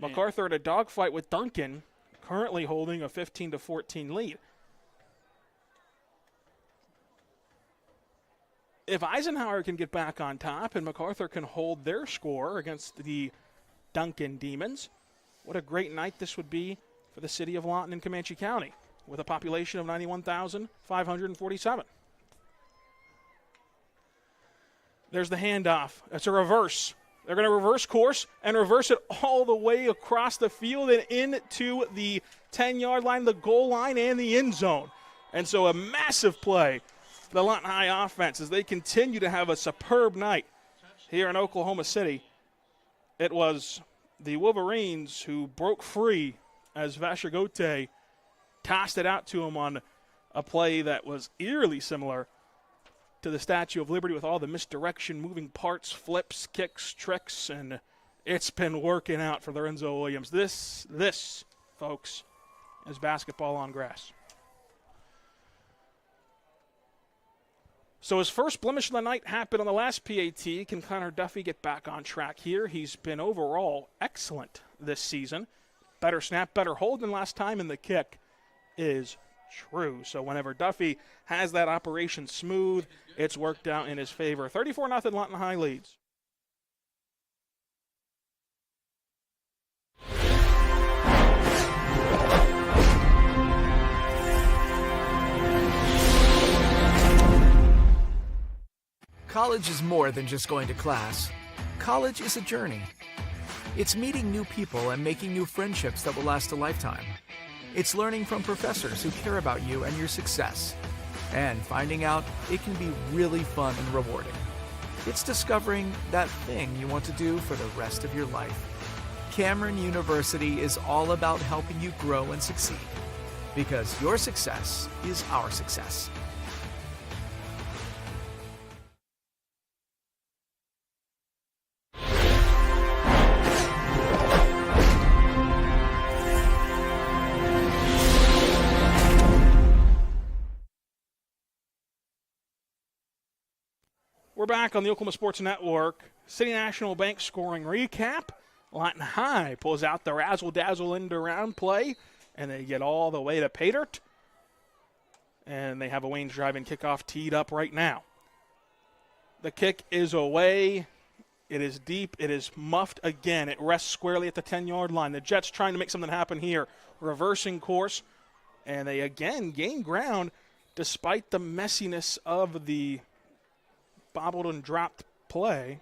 MacArthur at a dogfight with Duncan, currently holding a 15-14 lead. If Eisenhower can get back on top and MacArthur can hold their score against the Duncan Demons, what a great night this would be for the city of Lawton and Comanche County, with a population of 91,547. There's the handoff. It's a reverse. They're going to reverse course and reverse it all the way across the field and into the 10-yard line, the goal line, and the end zone. And so a massive play for the Lawton High offense as they continue to have a superb night here in Oklahoma City. It was the Wolverines who broke free as Vashagote tossed it out to him on a play that was eerily similar to the Statue of Liberty with all the misdirection, moving parts, flips, kicks, tricks, and it's been working out for Lorenzo Williams. This, folks, is basketball on grass. So his first blemish of the night happened on the last PAT. Can Connor Duffy get back on track here? He's been overall excellent this season. Better snap, better hold than last time, and the kick is true. So whenever Duffy has that operation smooth, it's worked out in his favor. 34-0 Lawton High leads. College is more than just going to class. College is a journey. It's meeting new people and making new friendships that will last a lifetime. It's learning from professors who care about you and your success. And finding out it can be really fun and rewarding. It's discovering that thing you want to do for the rest of your life. Cameron University is all about helping you grow and succeed. Because your success is our success. We're back on the Oklahoma Sports Network. City National Bank scoring recap. Lawton High pulls out the razzle-dazzle end-around play, and they get all the way to pay dirt. And they have a Wayne's Drive-In kickoff teed up right now. The kick is away. It is deep. It is muffed again. It rests squarely at the 10-yard line. The Jets trying to make something happen here. Reversing course. And they again gain ground despite the messiness of the bobbled and dropped play.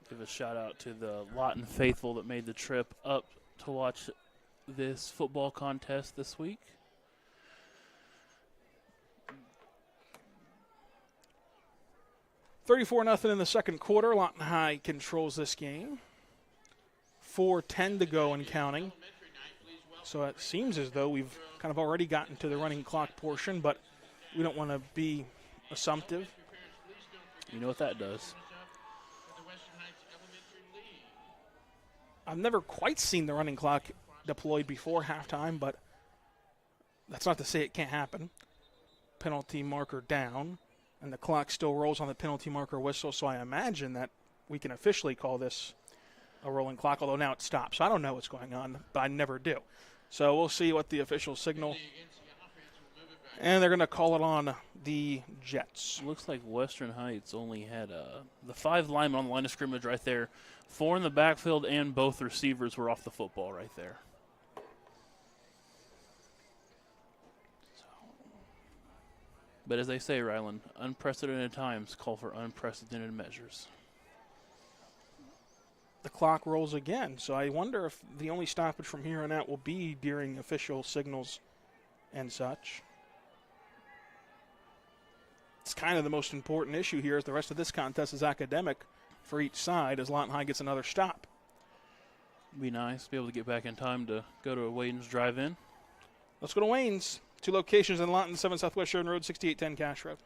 Give a shout out to the Lawton faithful that made the trip up to watch this football contest this week. $34-0 in the second quarter. Lawton High controls this game. 4:10 to go and counting. So it seems as though we've kind of already gotten to the running clock portion, but we don't want to be assumptive. You know what that does. I've never quite seen the running clock deployed before halftime, but that's not to say it can't happen. Penalty marker down, and the clock still rolls on the penalty marker whistle, so I imagine that we can officially call this a rolling clock, although now it stops. So I don't know what's going on, but I never do. So we'll see what the official signal. And they're going to call it on the Jets. Looks like Western Heights only had the 5 linemen on the line of scrimmage right there. 4 in the backfield, and both receivers were off the football right there. But as they say, Ryland, unprecedented times call for unprecedented measures. The clock rolls again, so I wonder if the only stoppage from here on out will be during official signals and such. it's kind of the most important issue here, as the rest of this contest is academic for each side, as Lawton High gets another stop. Be nice to be able to get back in time to go to a Wayne's drive-in. Let's go to Wayne's. 2 locations in Lawton, 7 Southwest Sheridan Road, 6810 Cash Road.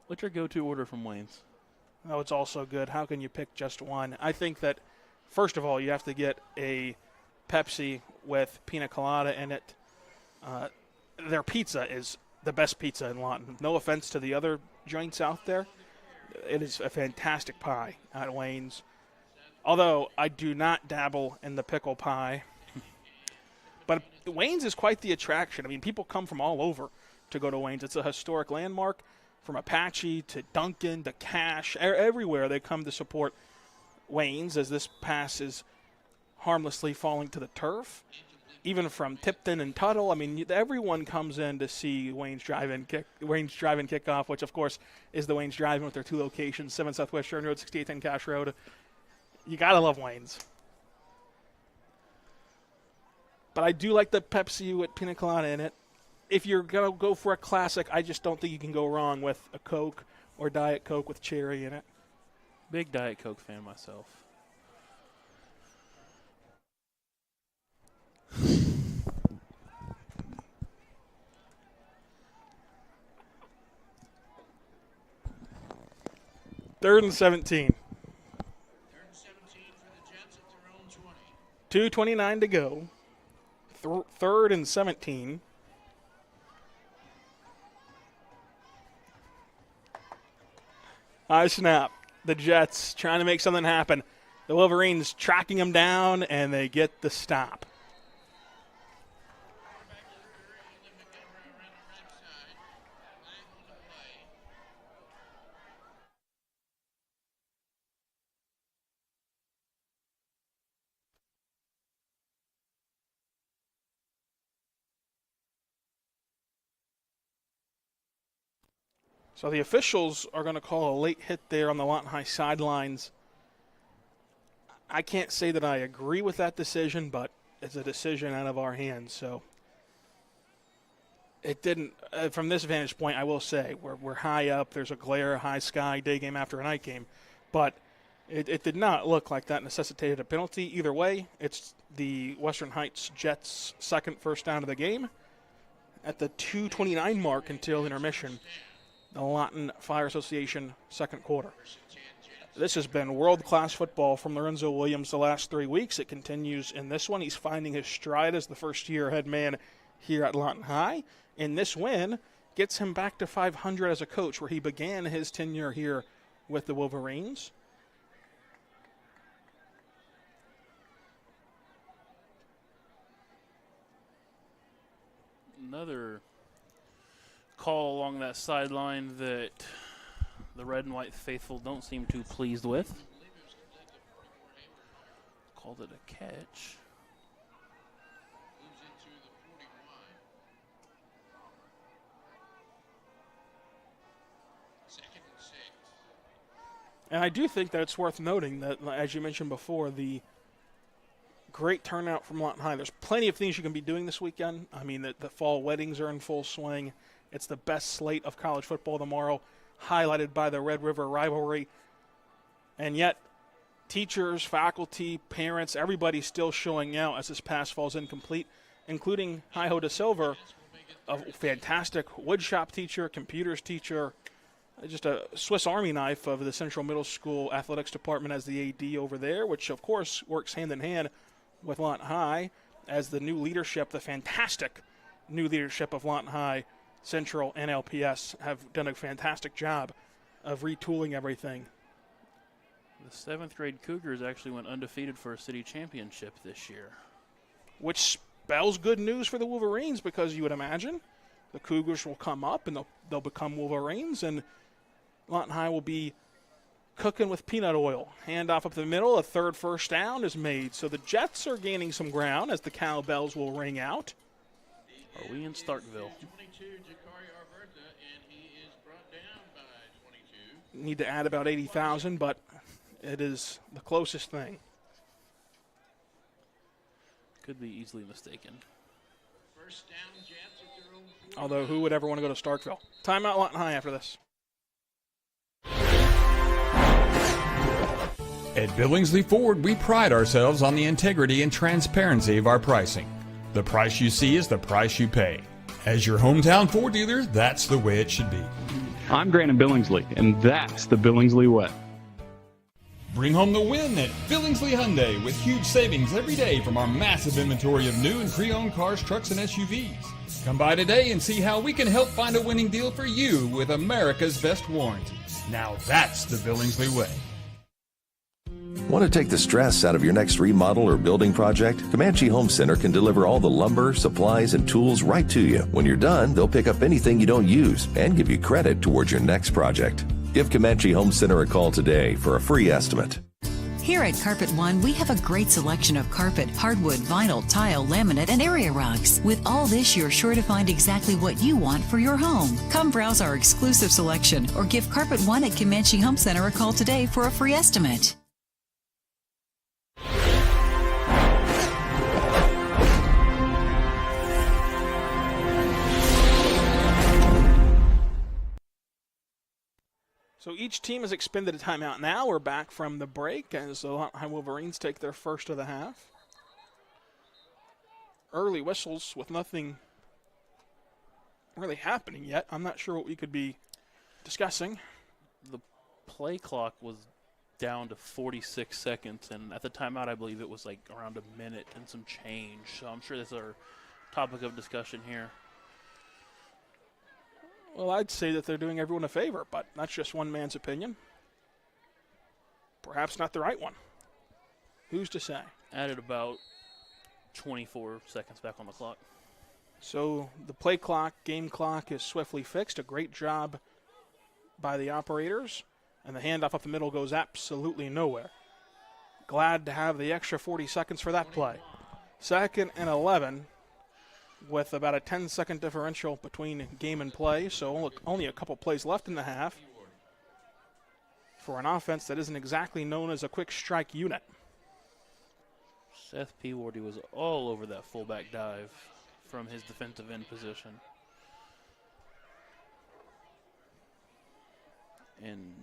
What's your go-to order from Wayne's? Oh, it's all so good. How can you pick just one? I think that, first of all, you have to get a Pepsi with pina colada in it. Their pizza is the best pizza in Lawton. No offense to the other joints out there. It is a fantastic pie at Wayne's. Although I do not dabble in the pickle pie. But Wayne's is quite the attraction. I mean, people come from all over to go to Wayne's. It's a historic landmark. From Apache to Duncan to Cache, everywhere they come to support Wayne's as this pass is harmlessly falling to the turf. Even from Tipton and Tuttle, I mean, everyone comes in to see Wayne's Drive-In kickoff, which, of course, is the Wayne's Drive-In with their 2 locations, 7 Southwest Sheridan Road, 6810 Cache Road. You got to love Wayne's. But I do like the Pepsi with pina colada in it. If you're going to go for a classic, I just don't think you can go wrong with a Coke or Diet Coke with cherry in it. Big Diet Coke fan myself. Third and 17. 2:29 to go. Third and 17. High snap. The Jets trying to make something happen. The Wolverines tracking them down, and they get the stop. So the officials are going to call a late hit there on the Lawton High sidelines. I can't say that I agree with that decision, but it's a decision out of our hands. So it didn't, from this vantage point, I will say, we're high up. There's a glare, high sky, day game after a night game. But it did not look like that necessitated a penalty. Either way, it's the Western Heights Jets' second first down of the game. At the 2:29 mark until intermission, the Lawton Fire Association second quarter. This has been world-class football from Lorenzo Williams the last 3 weeks. It continues in this one. He's finding his stride as the first-year head man here at Lawton High. And this win gets him back to 500 as a coach, where he began his tenure here with the Wolverines. Another call along that sideline that the red and white faithful don't seem too pleased with. Called it a catch. And I do think that it's worth noting that, as you mentioned before, the great turnout from Lawton High. There's plenty of things you can be doing this weekend. I mean, the fall weddings are in full swing. It's the best slate of college football tomorrow, highlighted by the Red River rivalry. And yet, teachers, faculty, parents, everybody's still showing out as this pass falls incomplete, including Hi-Ho de Silver, a fantastic woodshop teacher, computers teacher, just a Swiss Army knife of the Central Middle School Athletics Department as the AD over there, which, of course, works hand in hand with Lawton High as the new leadership, the fantastic new leadership of Lawton High Central and LPS have done a fantastic job of retooling everything. The 7th grade Cougars actually went undefeated for a city championship this year. Which spells good news for the Wolverines, because you would imagine the Cougars will come up and they'll become Wolverines, and Lawton High will be cooking with peanut oil. Handoff up the middle, a third first down is made. So the Jets are gaining some ground as the cowbells will ring out. Are we in Starkville? Need to add about 80,000, but it is the closest thing. Could be easily mistaken. First down, Jets at their Although, who would ever want to go to Starkville? Timeout Lawton High after this. At Billingsley Ford, we pride ourselves on the integrity and transparency of our pricing. The price you see is the price you pay. As your hometown Ford dealer, that's the way it should be. I'm Grant in Billingsley, and that's the Billingsley way. Bring home the win at Billingsley Hyundai with huge savings every day from our massive inventory of new and pre-owned cars, trucks, and SUVs. Come by today and see how we can help find a winning deal for you with America's best warranty. Now that's the Billingsley way. Want to take the stress out of your next remodel or building project? Comanche Home Center can deliver all the lumber, supplies, and tools right to you. When you're done, they'll pick up anything you don't use and give you credit towards your next project. Give Comanche Home Center a call today for a free estimate. Here at Carpet One, we have a great selection of carpet, hardwood, vinyl, tile, laminate, and area rugs. With all this, you're sure to find exactly what you want for your home. Come browse our exclusive selection or give Carpet One at Comanche Home Center a call today for a free estimate. So each team has expended a timeout now. We're back from the break as the Lawton High Wolverines take their first of the half. Early whistles with nothing really happening yet. I'm not sure what we could be discussing. The play clock was down to 46 seconds, and at the timeout I believe it was like around a minute and some change. So I'm sure that's our topic of discussion here. Well, I'd say that they're doing everyone a favor, but that's just one man's opinion. Perhaps not the right one. Who's to say? Added about 24 seconds back on the clock. So the play clock, game clock is swiftly fixed. A great job by the operators. And the handoff up the middle goes absolutely nowhere. Glad to have the extra 40 seconds for that play. 2nd and 11. With about a 10-second differential between game and play, so only a couple plays left in the half for an offense that isn't exactly known as a quick strike unit. Seth Peawardy was all over that fullback dive from his defensive end position. And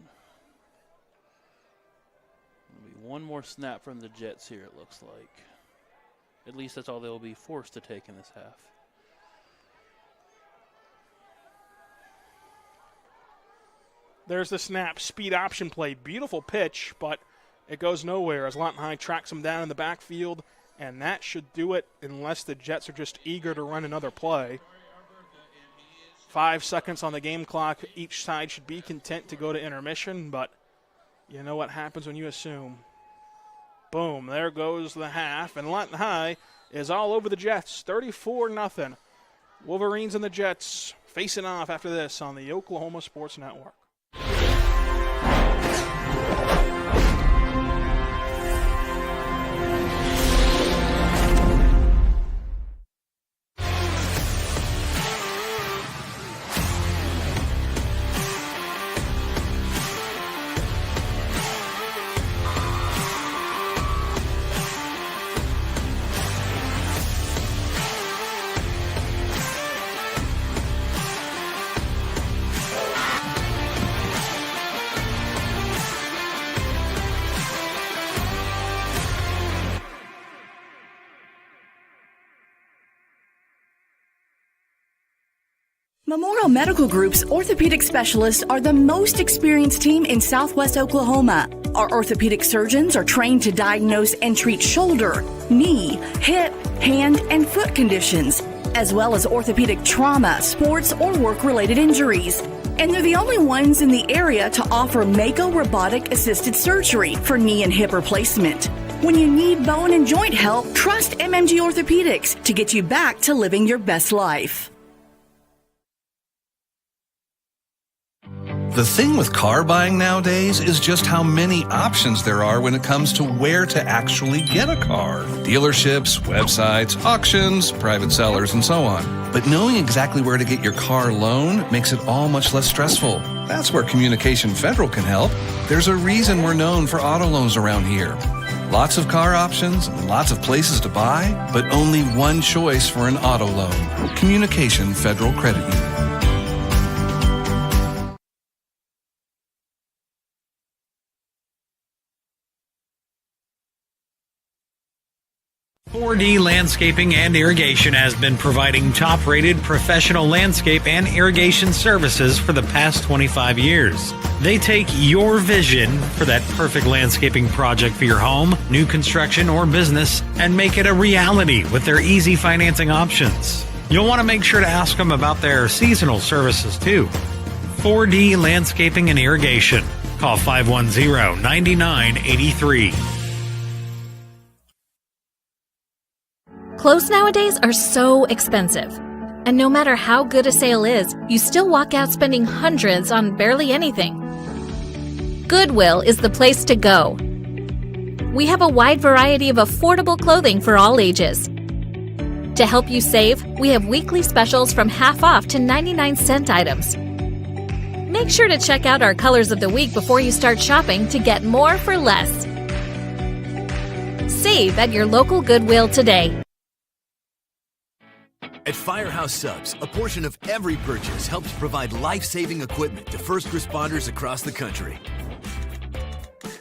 one more snap from the Jets here, it looks like. At least that's all they'll be forced to take in this half. There's the snap, speed option play. Beautiful pitch, but it goes nowhere as Lawton High tracks him down in the backfield, and that should do it unless the Jets are just eager to run another play. 5 seconds on the game clock. Each side should be content to go to intermission, but you know what happens when you assume. Boom, there goes the half, and Lawton High is all over the Jets, 34-0. Wolverines and the Jets facing off after this on the Oklahoma Sports Network. Memorial Medical Group's orthopedic specialists are the most experienced team in Southwest Oklahoma. Our orthopedic surgeons are trained to diagnose and treat shoulder, knee, hip, hand, and foot conditions, as well as orthopedic trauma, sports, or work-related injuries. And they're the only ones in the area to offer Mako robotic-assisted surgery for knee and hip replacement. When you need bone and joint help, trust MMG Orthopedics to get you back to living your best life. The thing with car buying nowadays is just how many options there are when it comes to where to actually get a car. Dealerships, websites, auctions, private sellers, and so on. But knowing exactly where to get your car loan makes it all much less stressful. That's where Communication Federal can help. There's a reason we're known for auto loans around here. Lots of car options and lots of places to buy, but only one choice for an auto loan. Communication Federal Credit Union. .4D Landscaping and Irrigation has been providing top-rated professional landscape and irrigation services for the past 25 years. They take your vision for that perfect landscaping project for your home, new construction, or business and make it a reality with their easy financing options. You'll want to make sure to ask them about their seasonal services too. 4D Landscaping and Irrigation. Call 510-9983. Clothes nowadays are so expensive. And no matter how good a sale is, you still walk out spending hundreds on barely anything. Goodwill is the place to go. We have a wide variety of affordable clothing for all ages. To help you save, we have weekly specials from half off to 99-cent items. Make sure to check out our colors of the week before you start shopping to get more for less. Save at your local Goodwill today. At Firehouse Subs, a portion of every purchase helps provide life-saving equipment to first responders across the country.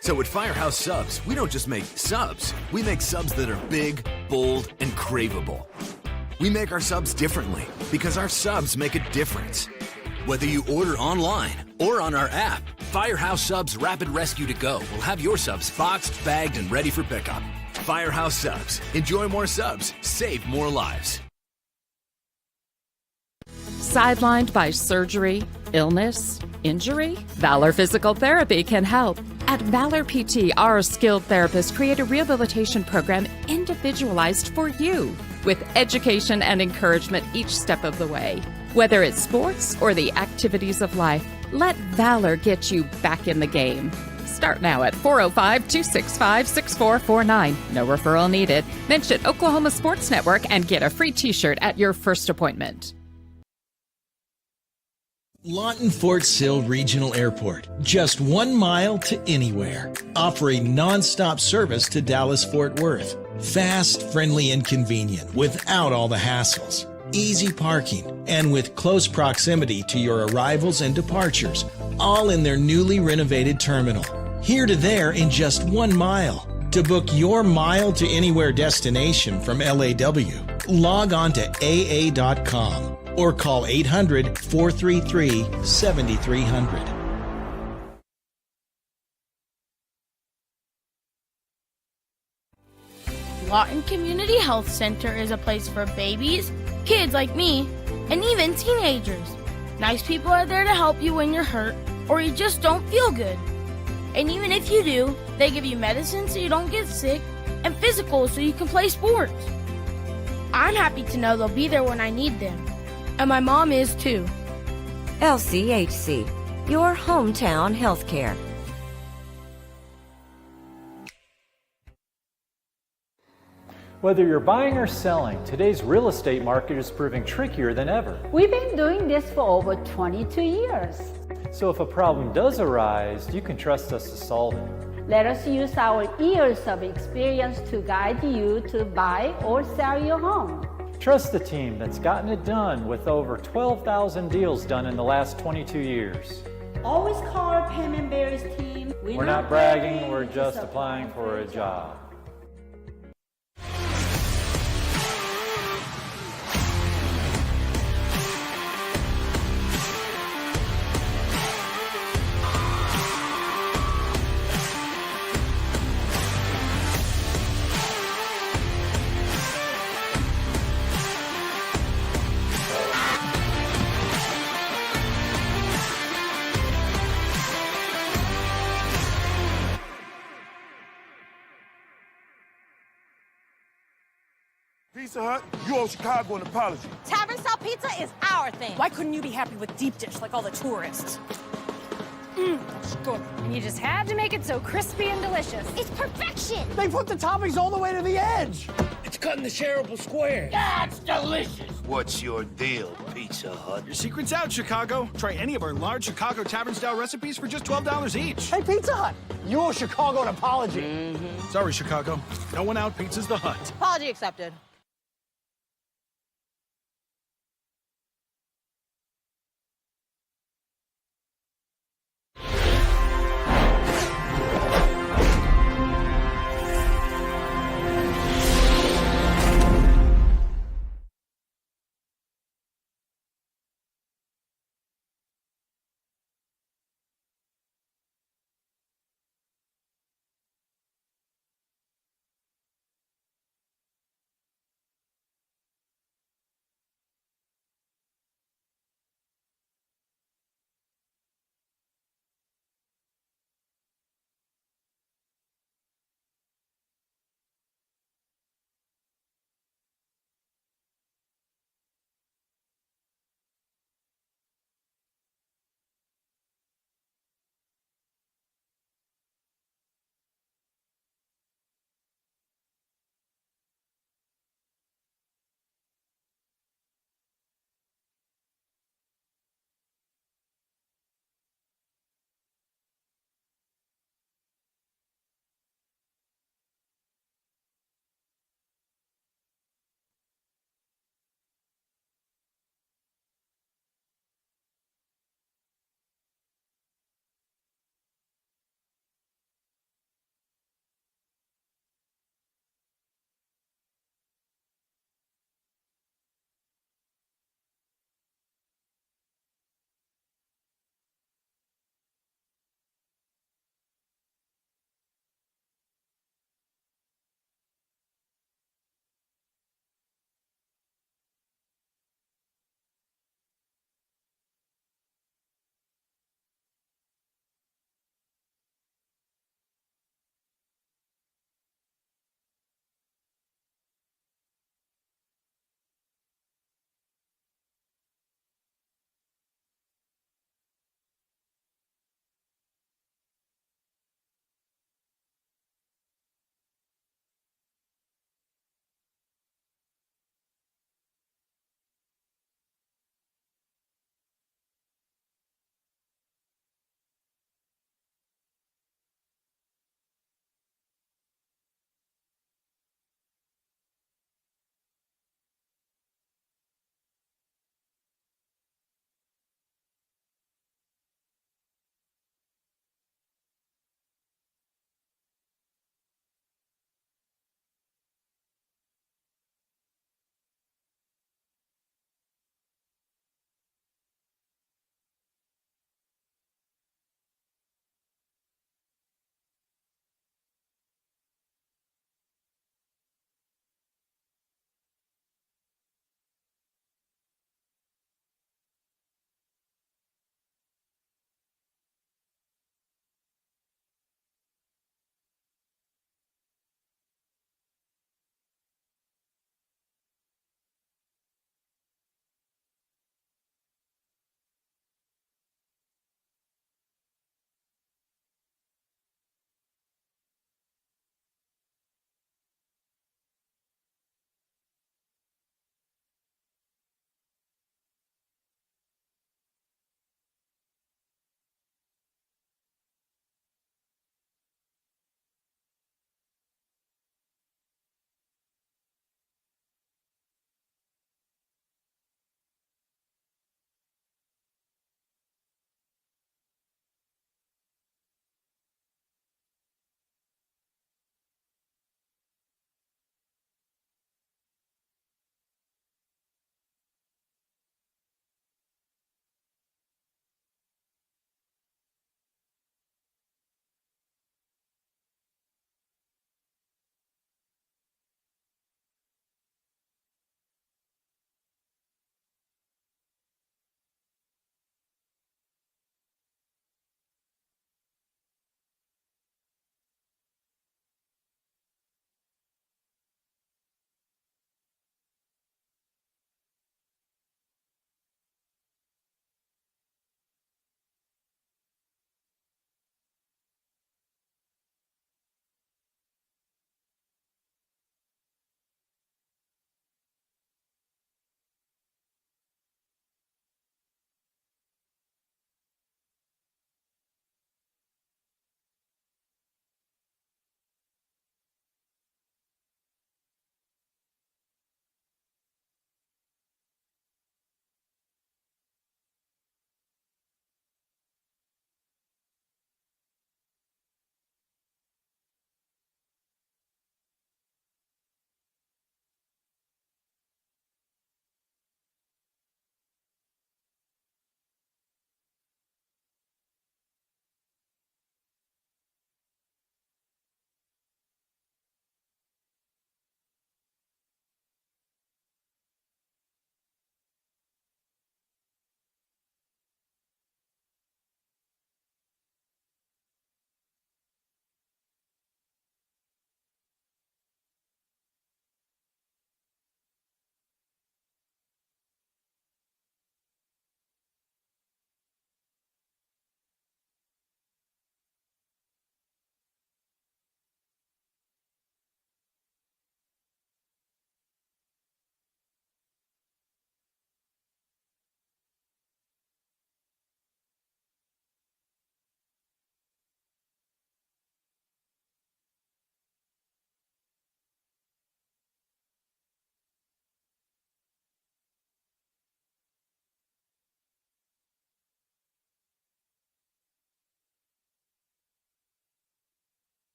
So at Firehouse Subs, we don't just make subs, we make subs that are big, bold, and craveable. We make our subs differently because our subs make a difference. Whether you order online or on our app, Firehouse Subs Rapid Rescue to Go will have your subs boxed, bagged, and ready for pickup. Firehouse Subs. Enjoy more subs, save more lives. Sidelined by surgery, illness, injury? Valor Physical Therapy can help. At Valor PT, our skilled therapists create a rehabilitation program individualized for you, with education and encouragement each step of the way. Whether it's sports or the activities of life, let Valor get you back in the game. Start now at 405-265-6449. No referral needed. Mention Oklahoma Sports Network and get a free t-shirt at your first appointment. Lawton Fort Sill Regional Airport, just 1 mile to anywhere, offering non-stop service to Dallas-Fort Worth. Fast, friendly, and convenient without all the hassles. Easy parking, and with close proximity to your arrivals and departures, all in their newly renovated terminal. Here to there in just 1 mile. To book your mile to anywhere destination from LAW, log on to AA.com. or call 800-433-7300. Lawton Community Health Center is a place for babies, kids like me, and even teenagers. Nice people are there to help you when you're hurt or you just don't feel good. And even if you do, they give you medicine so you don't get sick and physicals so you can play sports. I'm happy to know they'll be there when I need them. And my mom is too. LCHC, your hometown healthcare. Whether you're buying or selling, today's real estate market is proving trickier than ever. We've been doing this for over 22 years. So if a problem does arise, you can trust us to solve it. Let us use our years of experience to guide you to buy or sell your home. Trust the team that's gotten it done with over 12,000 deals done in the last 22 years. Always call our Payment Berries team. We're not bragging, we're just applying for a job. Pizza Hut, you owe Chicago an apology. Tavern style pizza is our thing. Why couldn't you be happy with deep dish like all the tourists? It's good. And you just had to make it so crispy and delicious. It's perfection. They put the toppings all the way to the edge. It's cut in the shareable square. That's delicious. What's your deal, Pizza Hut? Your secret's out, Chicago. Try any of our large Chicago tavern-style recipes for just $12 each. Hey, Pizza Hut, You owe Chicago an apology. Sorry, Chicago. No one out Pizza's the Hut. Apology accepted.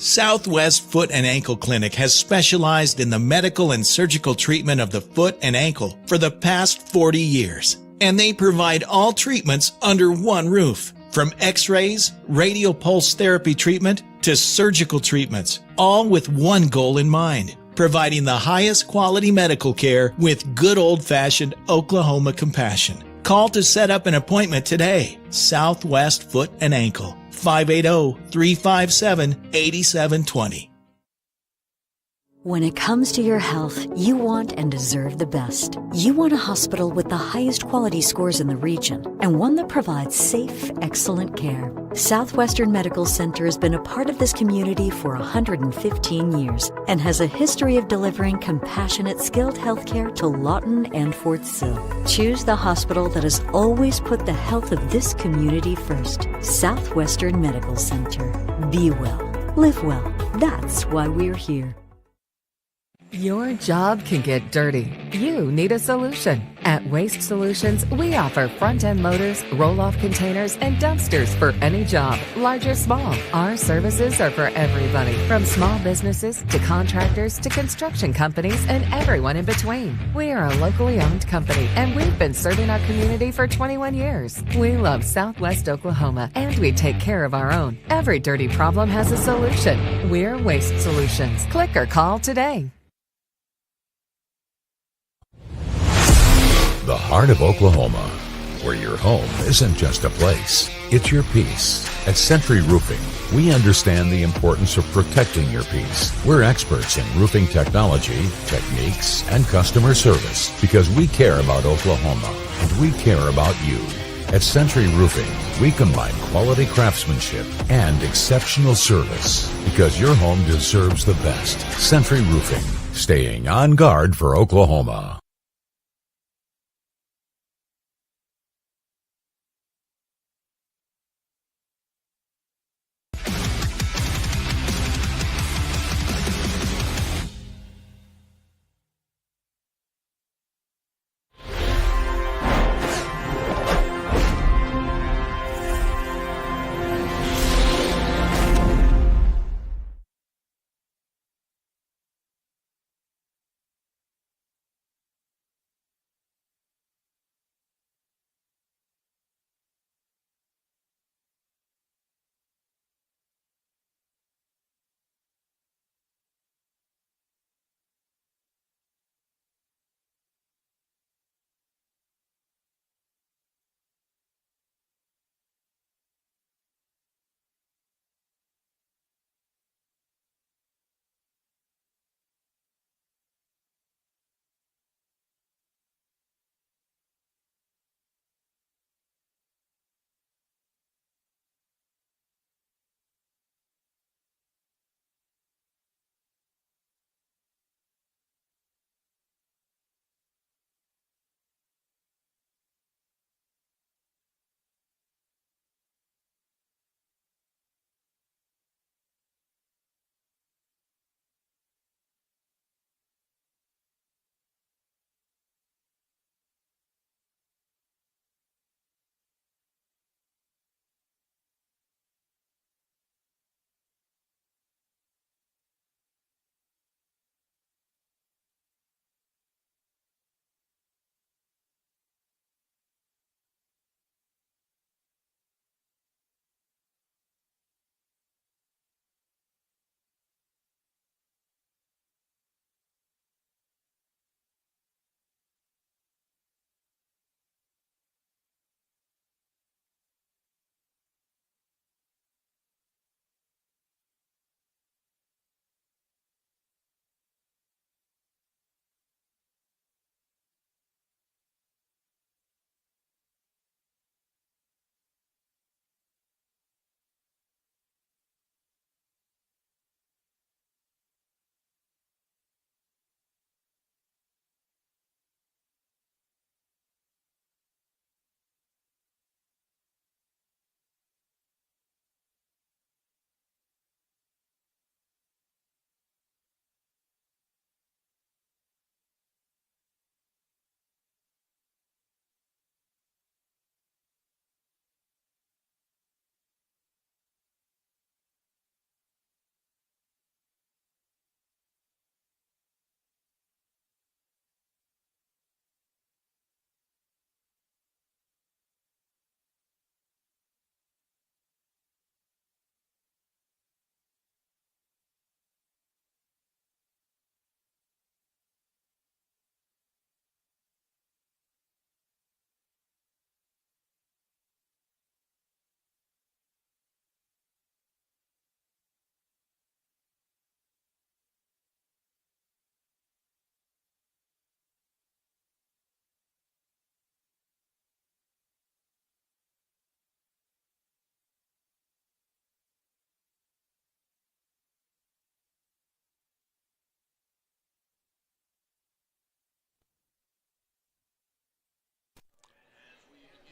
Southwest Foot and Ankle Clinic has specialized in the medical and surgical treatment of the foot and ankle for the past 40 years. And they provide all treatments under one roof. From x-rays, radial pulse therapy treatment, to surgical treatments, all with one goal in mind, providing the highest quality medical care with good old-fashioned Oklahoma compassion. Call to set up an appointment today. Southwest Foot and Ankle, 580-357-8720. When it comes to your health, you want and deserve the best. You want a hospital with the highest quality scores in the region and one that provides safe, excellent care. Southwestern Medical Center has been a part of this community for 115 years and has a history of delivering compassionate, skilled health care to Lawton and Fort Sill. Choose the hospital that has always put the health of this community first. Southwestern Medical Center. Be well. Live well. That's why we're here. Your job can get dirty. You need a solution. At Waste Solutions, we offer front-end loaders, roll-off containers, and dumpsters for any job, large or small. Our services are for everybody, from small businesses to contractors to construction companies and everyone in between. We are a locally owned company, and we've been serving our community for 21 years. We love Southwest Oklahoma, and we take care of our own. Every dirty problem has a solution. We're Waste Solutions. Click or call today. The heart of Oklahoma, where your home isn't just a place, it's your peace. At Century Roofing, we understand the importance of protecting your peace. We're experts in roofing technology, techniques, and customer service because we care about Oklahoma and we care about you. At Century Roofing, we combine quality craftsmanship and exceptional service because your home deserves the best. Century Roofing, staying on guard for Oklahoma.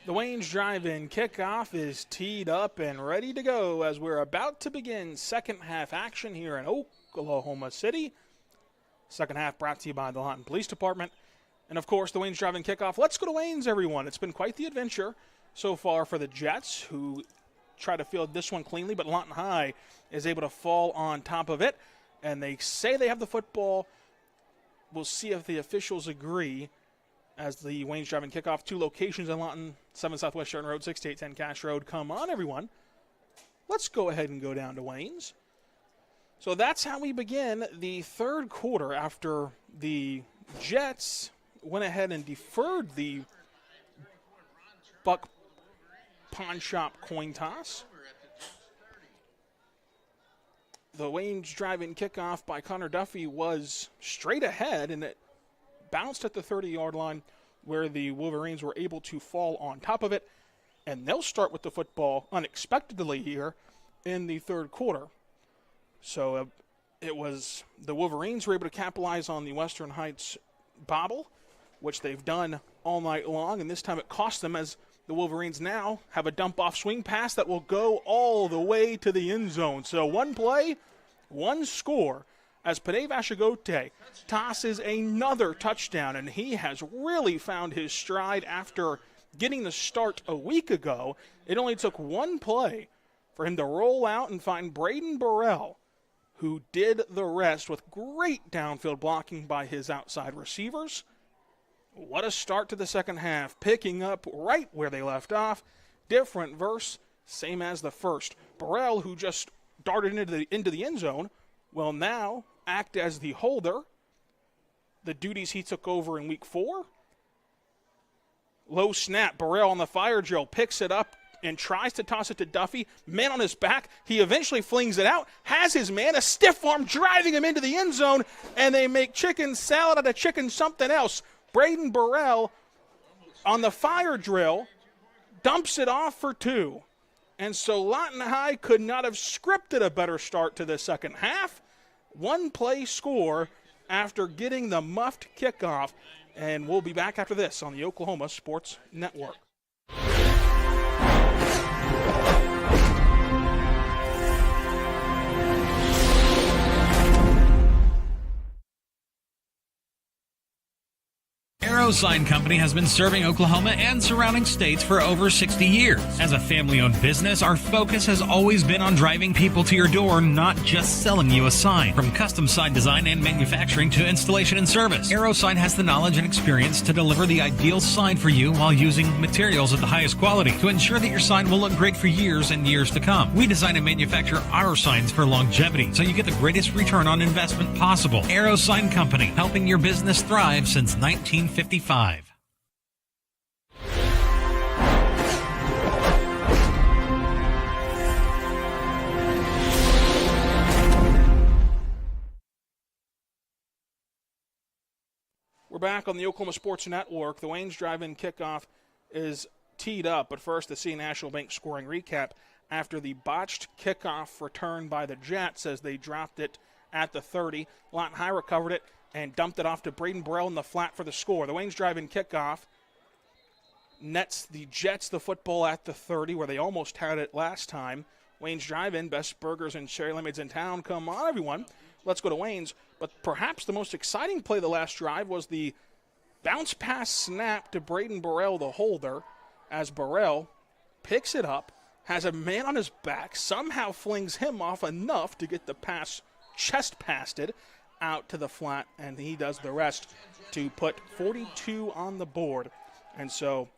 The Waynes Drive-In kickoff is teed up and ready to go as we're about to begin second half action here in Oklahoma City. Second half brought to you by the Lawton Police Department. And, of course, the Waynes Drive-In kickoff. Let's go to Waynes, everyone. It's been quite the adventure so far for the Jets, who try to field this one cleanly, but Lawton High is able to fall on top of it. And they say they have the football. We'll see if the officials agree. As the Waynes Drive-In kickoff, 2 locations in Lawton, 7 Southwest Sheridan Road, 6810 Cash Road. Come on, everyone. Let's go ahead and go down to Waynes. So that's how we begin the third quarter after the Jets went ahead and deferred the Buck Pawn Shop coin toss. The Waynes Drive-In kickoff by Connor Duffy was straight ahead, and it bounced at the 30-yard line where the Wolverines were able to fall on top of it, and they'll start with the football unexpectedly here in the third quarter. So it was the Wolverines were able to capitalize on the Western Heights bobble, which they've done all night long, and this time it cost them as the Wolverines now have a dump-off swing pass that will go all the way to the end zone. So one play, one score, as Panay Vashigote tosses another touchdown, and he has really found his stride after getting the start a week ago. It only took one play for him to roll out and find Braden Burrell, who did the rest with great downfield blocking by his outside receivers. What a start to the second half, picking up right where they left off. Different verse, same as the first. Burrell, who just darted into the end zone, will now act as the holder, the duties he took over in week 4. Low snap, Burrell on the fire drill, picks it up and tries to toss it to Duffy. Man on his back, he eventually flings it out, has his man, a stiff arm driving him into the end zone, and they make chicken salad out of chicken something else. Braden Burrell on the fire drill dumps it off for 2. And so Lawton High could not have scripted a better start to the second half. One play score after getting the muffed kickoff. And we'll be back after this on the Oklahoma Sports Network. Arrow Sign Company has been serving Oklahoma and surrounding states for over 60 years. As a family-owned business, our focus has always been on driving people to your door, not just selling you a sign. From custom sign design and manufacturing to installation and service, Arrow Sign has the knowledge and experience to deliver the ideal sign for you while using materials of the highest quality to ensure that your sign will look great for years and years to come. We design and manufacture our signs for longevity, so you get the greatest return on investment possible. Arrow Sign Company, helping your business thrive since 1955. We're back on the Oklahoma Sports Network. The Waynes Drive-In kickoff is teed up, but first the City National Bank scoring recap after the botched kickoff return by the Jets as they dropped it at the 30. Lawton High recovered it and dumped it off to Braden Burrell in the flat for the score. The Waynes Drive-In kickoff nets the Jets the football at the 30, where they almost had it last time. Waynes Drive-In, best burgers and cherry lemonades in town. Come on, everyone. Let's go to Waynes. But perhaps the most exciting play of the last drive was the bounce pass snap to Braden Burrell, the holder, as Burrell picks it up, has a man on his back, somehow flings him off enough to get the pass chest pasted out to the flat, and he does the rest to put 42 on the board. And so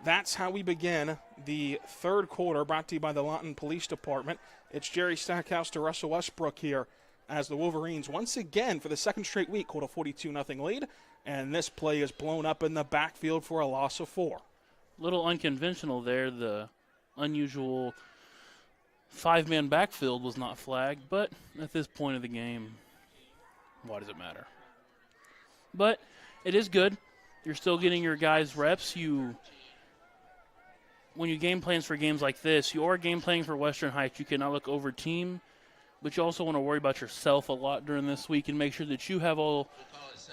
that's how we begin the third quarter, brought to you by the Lawton Police Department. It's Jerry Stackhouse to Russell Westbrook here as the Wolverines once again for the second straight week hold a 42-0 lead, and this play is blown up in the backfield for a loss of 4. Little unconventional there. The unusual 5-man backfield was not flagged, but at this point of the game, why does it matter? But it is good. You're still getting your guys reps. When you game plans for games like this, you are game planning for Western Heights. You cannot look over team, but you also want to worry about yourself a lot during this week and make sure that you have all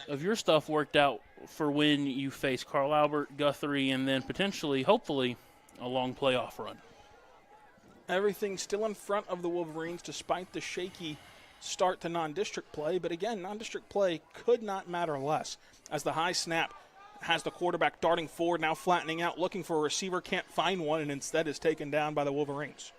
of your stuff worked out for when you face Carl Albert, Guthrie, and then potentially, hopefully, a long playoff run. Everything still in front of the Wolverines despite the shaky start to non-district play. But again, non-district play could not matter less as the high snap has the quarterback darting forward, now flattening out, looking for a receiver, can't find one, and instead is taken down by the Wolverines.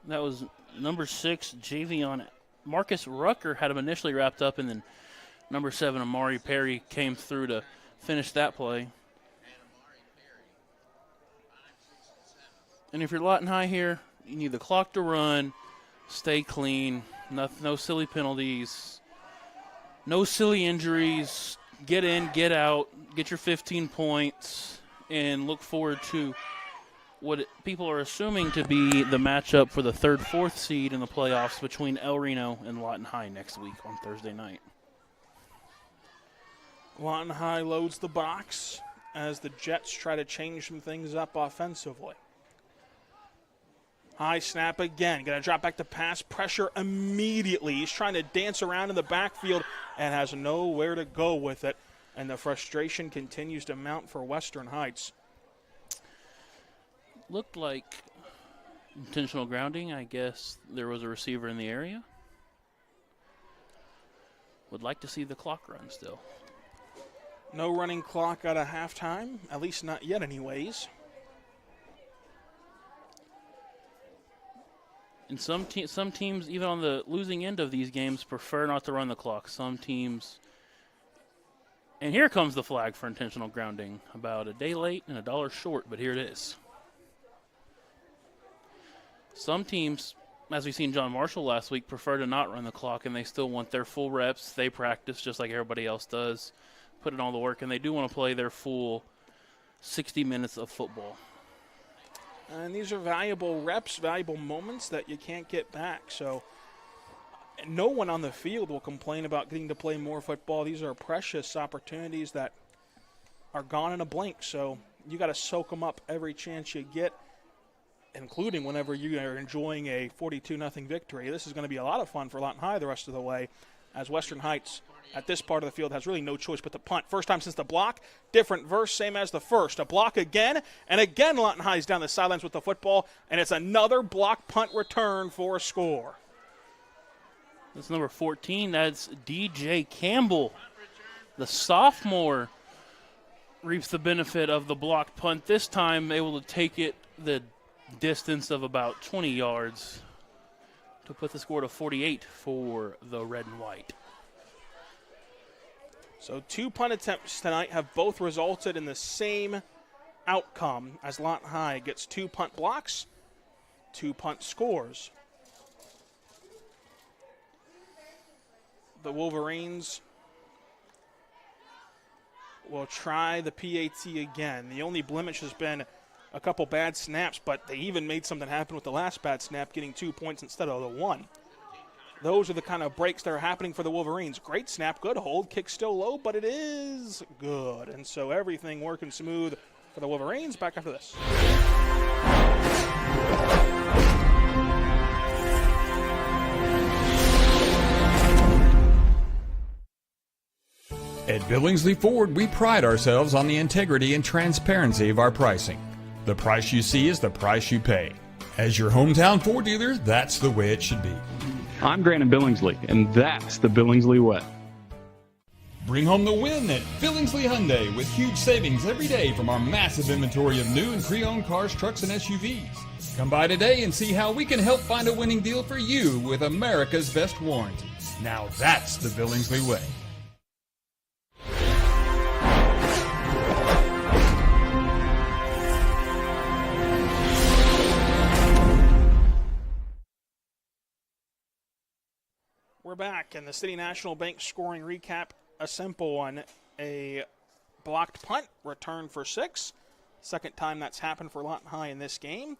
That was number 6, Javion. Marcus Rucker had him initially wrapped up, and then number 7, Amari Perry, came through to finish that play. And if you're Lawton High here, you need the clock to run, stay clean, no silly penalties, no silly injuries, get in, get out, get your 15 points, and look forward to what people are assuming to be the matchup for the 3rd, 4th seed in the playoffs between El Reno and Lawton High next week on Thursday night. Lawton High loads the box as the Jets try to change some things up offensively. High snap again. Going to drop back to pass. Pressure immediately. He's trying to dance around in the backfield and has nowhere to go with it. And the frustration continues to mount for Western Heights. Looked like intentional grounding. I guess there was a receiver in the area. Would like to see the clock run still. No running clock out of halftime. At least not yet anyways. And some teams, even on the losing end of these games, prefer not to run the clock. Some teams, and here comes the flag for intentional grounding. About a day late and $1 short, but here it is. Some teams, as we seen John Marshall last week, prefer to not run the clock, and they still want their full reps. They practice just like everybody else does, put in all the work, and they do want to play their full 60 minutes of football. And these are valuable reps, valuable moments that you can't get back. So no one on the field will complain about getting to play more football. These are precious opportunities that are gone in a blink. So you got to soak them up every chance you get, including whenever you are enjoying a 42-0 victory. This is going to be a lot of fun for Lawton High the rest of the way, as Western Heights at this part of the field has really no choice but to punt. First time since the block, different verse, same as the first. A block again, and again Lawton High is down the sidelines with the football, and it's another block punt return for a score. That's number 14. That's DJ Campbell. The sophomore reaps the benefit of the blocked punt. This time able to take it the distance of about 20 yards to put the score to 48 for the red and white. So 2 punt attempts tonight have both resulted in the same outcome as Lawton High gets 2 punt blocks, 2 punt scores. The Wolverines will try the PAT again. The only blemish has been a couple bad snaps, but they even made something happen with the last bad snap, getting 2 points instead of the 1. Those are the kind of breaks that are happening for the Wolverines. Great snap, good hold, kick still low, but it is good. And so everything working smooth for the Wolverines. Back after this. At Billingsley Ford, we pride ourselves on the integrity and transparency of our pricing. The price you see is the price you pay. As your hometown Ford dealer, that's the way it should be. I'm Grant Billingsley, and that's the Billingsley way. Bring home the win at Billingsley Hyundai with huge savings every day from our massive inventory of new and pre-owned cars, trucks, and SUVs. Come by today and see how we can help find a winning deal for you with America's best warranty. Now that's the Billingsley way. We're back, and the City National Bank scoring recap, a simple one. A blocked punt, return for 6. Second time that's happened for Lawton High in this game.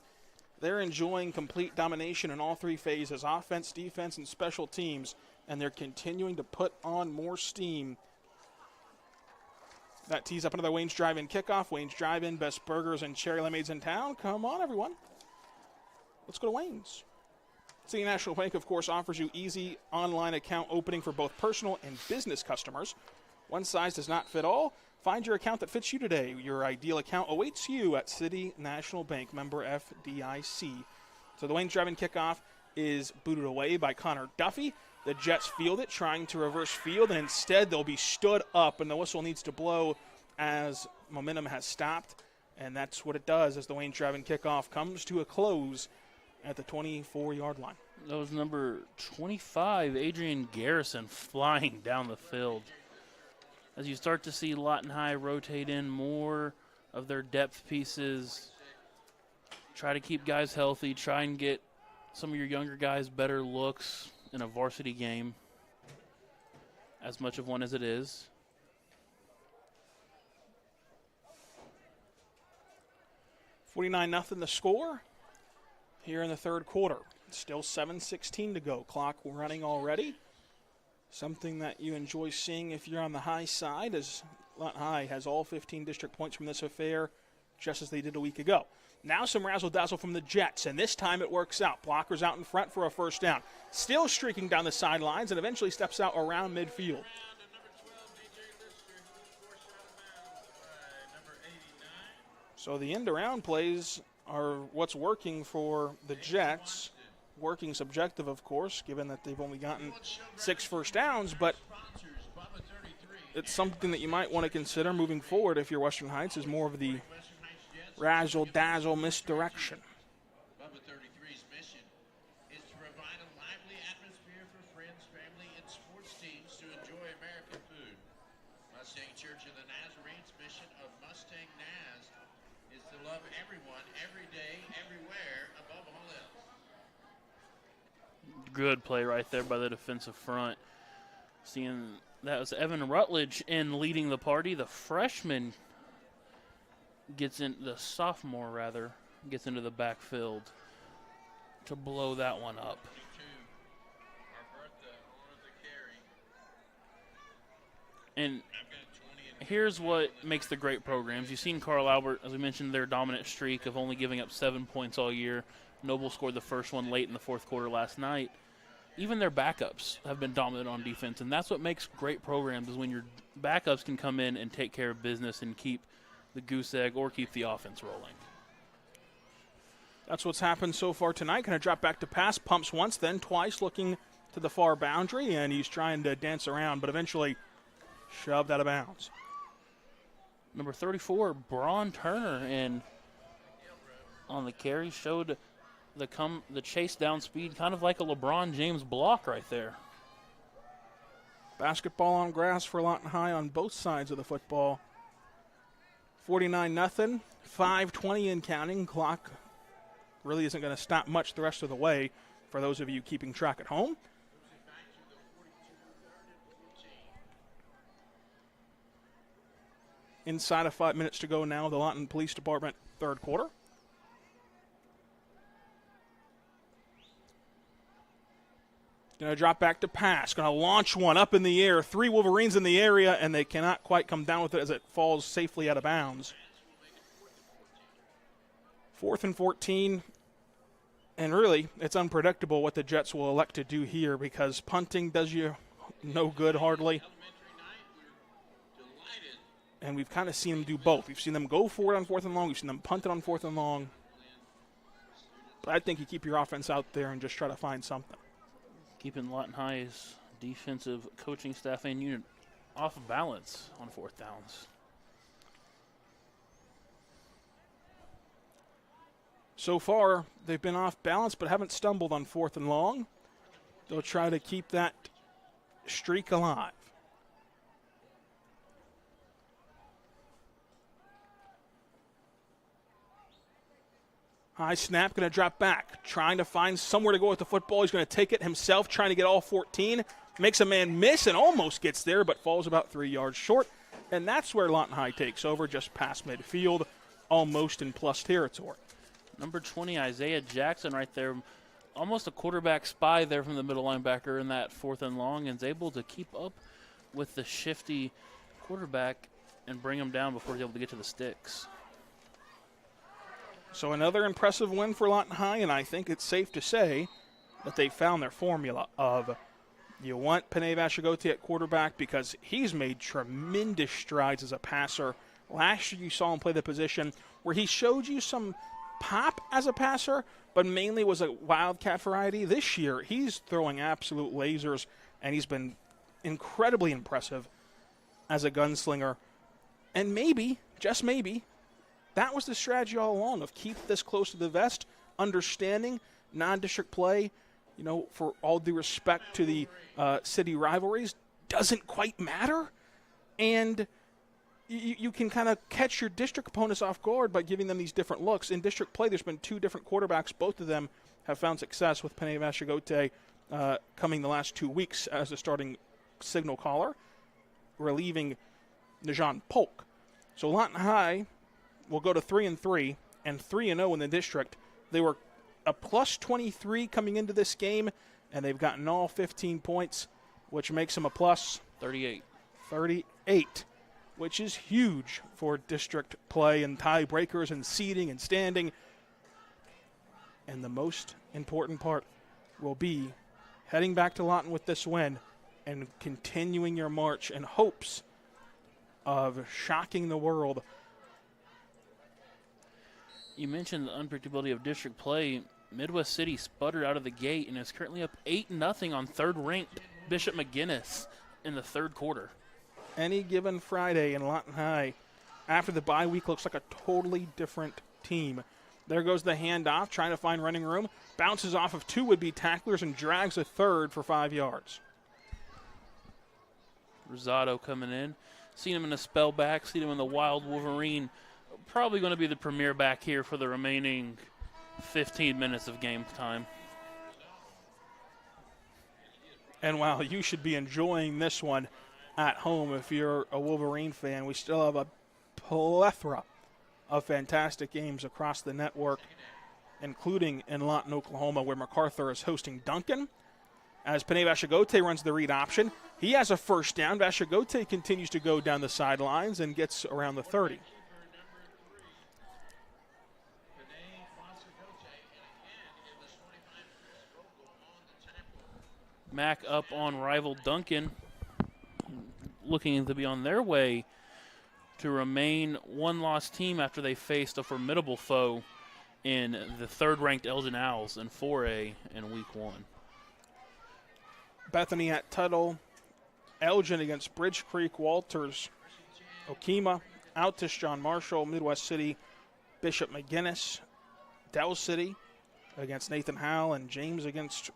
They're enjoying complete domination in all 3 phases, offense, defense, and special teams, and they're continuing to put on more steam. That tees up another Wayne's Drive-In kickoff. Wayne's Drive-In, best burgers and cherry lemonades in town. Come on, everyone. Let's go to Wayne's. City National Bank, of course, offers you easy online account opening for both personal and business customers. One size does not fit all. Find your account that fits you today. Your ideal account awaits you at City National Bank, member FDIC. So the Wayne driving kickoff is booted away by Connor Duffy. The Jets field it, trying to reverse field, and instead they'll be stood up, and the whistle needs to blow as momentum has stopped. And that's what it does as the Wayne driving kickoff comes to a close at the 24-yard line. That was number 25, Adrian Garrison, flying down the field. As you start to see Lawton High rotate in more of their depth pieces, try to keep guys healthy, try and get some of your younger guys better looks in a varsity game, as much of one as it is. $49-0 the score here in the third quarter. Still 7:16 to go. Clock running already. Something that you enjoy seeing if you're on the high side, as Lawton High has all 15 district points from this affair, just as they did a week ago. Now some razzle-dazzle from the Jets, and this time it works out. Blockers out in front for a first down. Still streaking down the sidelines and eventually steps out around midfield. So the end-around plays are what's working for the Jets. Working subjective, of course, given that they've only gotten 6 first downs, but it's something that you might want to consider moving forward if you're Western Heights, is more of the razzle-dazzle misdirection. Bubba 33's mission is to provide a lively atmosphere for friends, family, and sports teams to enjoy American food. Mustang Church of the Nazarene's mission of Mustang Naz is to love everyone, every day, everywhere, above all else. Good play right there by the defensive front. Seeing that was Evan Rutledge in leading the party. The freshman the sophomore rather, gets into the backfield to blow that one up. And here's what makes the great programs. You've seen Carl Albert, as we mentioned, their dominant streak of only giving up 7 points all year. Noble scored the first one late in the fourth quarter last night. Even their backups have been dominant on defense, and that's what makes great programs, is when your backups can come in and take care of business and keep the goose egg or keep the offense rolling. That's what's happened so far tonight. Going to drop back to pass, pumps once, then twice, looking to the far boundary, and he's trying to dance around, but eventually shoved out of bounds. Number 34, Braun Turner, and on the carry showed the chase down speed, kind of like a LeBron James block right there. Basketball on grass for Lawton High on both sides of the football. 49-0, 5:20 and counting. Clock really isn't going to stop much the rest of the way for those of you keeping track at home. Inside of 5 minutes to go now, the Lawton Police Department third quarter. Going to drop back to pass. Going to launch one up in the air. 3 Wolverines in the area, and they cannot quite come down with it as it falls safely out of bounds. 4th and 14. And really, it's unpredictable what the Jets will elect to do here, because punting does you no good hardly. And we've kind of seen them do both. We've seen them go for it on 4th and long. We've seen them punt it on 4th and long. But I think you keep your offense out there and just try to find something. Keeping Lawton High's defensive coaching staff and unit off of balance on 4th downs. So far, they've been off balance but haven't stumbled on 4th and long. They'll try to keep that streak alive. High snap, going to drop back, trying to find somewhere to go with the football. He's going to take it himself, trying to get all 14. Makes a man miss and almost gets there, but falls about 3 yards short. And that's where Lawton High takes over, just past midfield, almost in plus territory. Number 20, Isaiah Jackson right there. Almost a quarterback spy there from the middle linebacker in that 4th and long, and is able to keep up with the shifty quarterback and bring him down before he's able to get to the sticks. So another impressive win for Lawton High, and I think it's safe to say that they found their formula of you want Panay Vashagote at quarterback because he's made tremendous strides as a passer. Last year you saw him play the position where he showed you some pop as a passer, but mainly was a wildcat variety. This year he's throwing absolute lasers, and he's been incredibly impressive as a gunslinger. And maybe, just maybe, that was the strategy all along of keep this close to the vest, understanding non-district play, for all due respect to the city rivalries, doesn't quite matter. And you can kind of catch your district opponents off guard by giving them these different looks. In district play, there's been 2 different quarterbacks. Both of them have found success with Panay Vashagote coming the last 2 weeks as the starting signal caller, relieving Najan Polk. So Lawton High will go to 3-3 and 3-0 in the district. They were a plus 23 coming into this game, and they've gotten all 15 points, which makes them a plus 38, which is huge for district play and tiebreakers and seeding and standing. And the most important part will be heading back to Lawton with this win and continuing your march in hopes of shocking the world. You mentioned the unpredictability of district play. Midwest City sputtered out of the gate and is currently up 8-0 on third-ranked Bishop McGuinness in the third quarter. Any given Friday in Lawton High, after the bye week, looks like a totally different team. There goes the handoff, trying to find running room. Bounces off of 2 would-be tacklers and drags a third for 5 yards. Rosado coming in. Seen him in the spell back, seen him in the Wild Wolverine. Probably going to be the premier back here for the remaining 15 minutes of game time. And wow, you should be enjoying this one at home if you're a Wolverine fan. We still have a plethora of fantastic games across the network, including in Lawton, Oklahoma, where MacArthur is hosting Duncan. As Panay Vashagote runs the read option, he has a first down. Vashagote continues to go down the sidelines and gets around the 30. Mac up on rival Duncan, looking to be on their way to remain one-loss team after they faced a formidable foe in the third-ranked Elgin Owls in 4A in Week 1. Bethany at Tuttle, Elgin against Bridge Creek, Walters, Okema, Altus, John Marshall, Midwest City, Bishop McGuinness, Dell City against Nathan Howell, and James against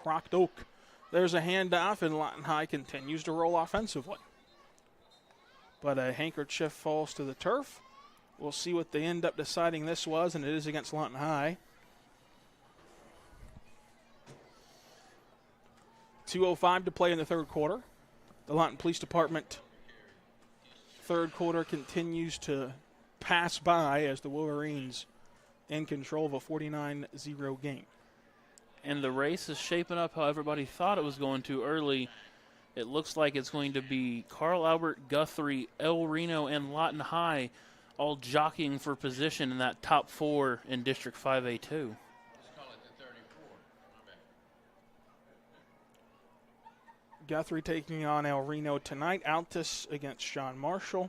Crocked Oak. There's a handoff, and Lawton High continues to roll offensively. But a handkerchief falls to the turf. We'll see what they end up deciding this was, and it is against Lawton High. 2:05 to play in the third quarter. The Lawton Police Department third quarter continues to pass by as the Wolverines in control of a 49-0 game. And the race is shaping up how everybody thought it was going to early. It looks like it's going to be Carl Albert, Guthrie, El Reno, and Lawton High all jockeying for position in that top 4 in District 5A2. Guthrie taking on El Reno tonight. Altus against John Marshall.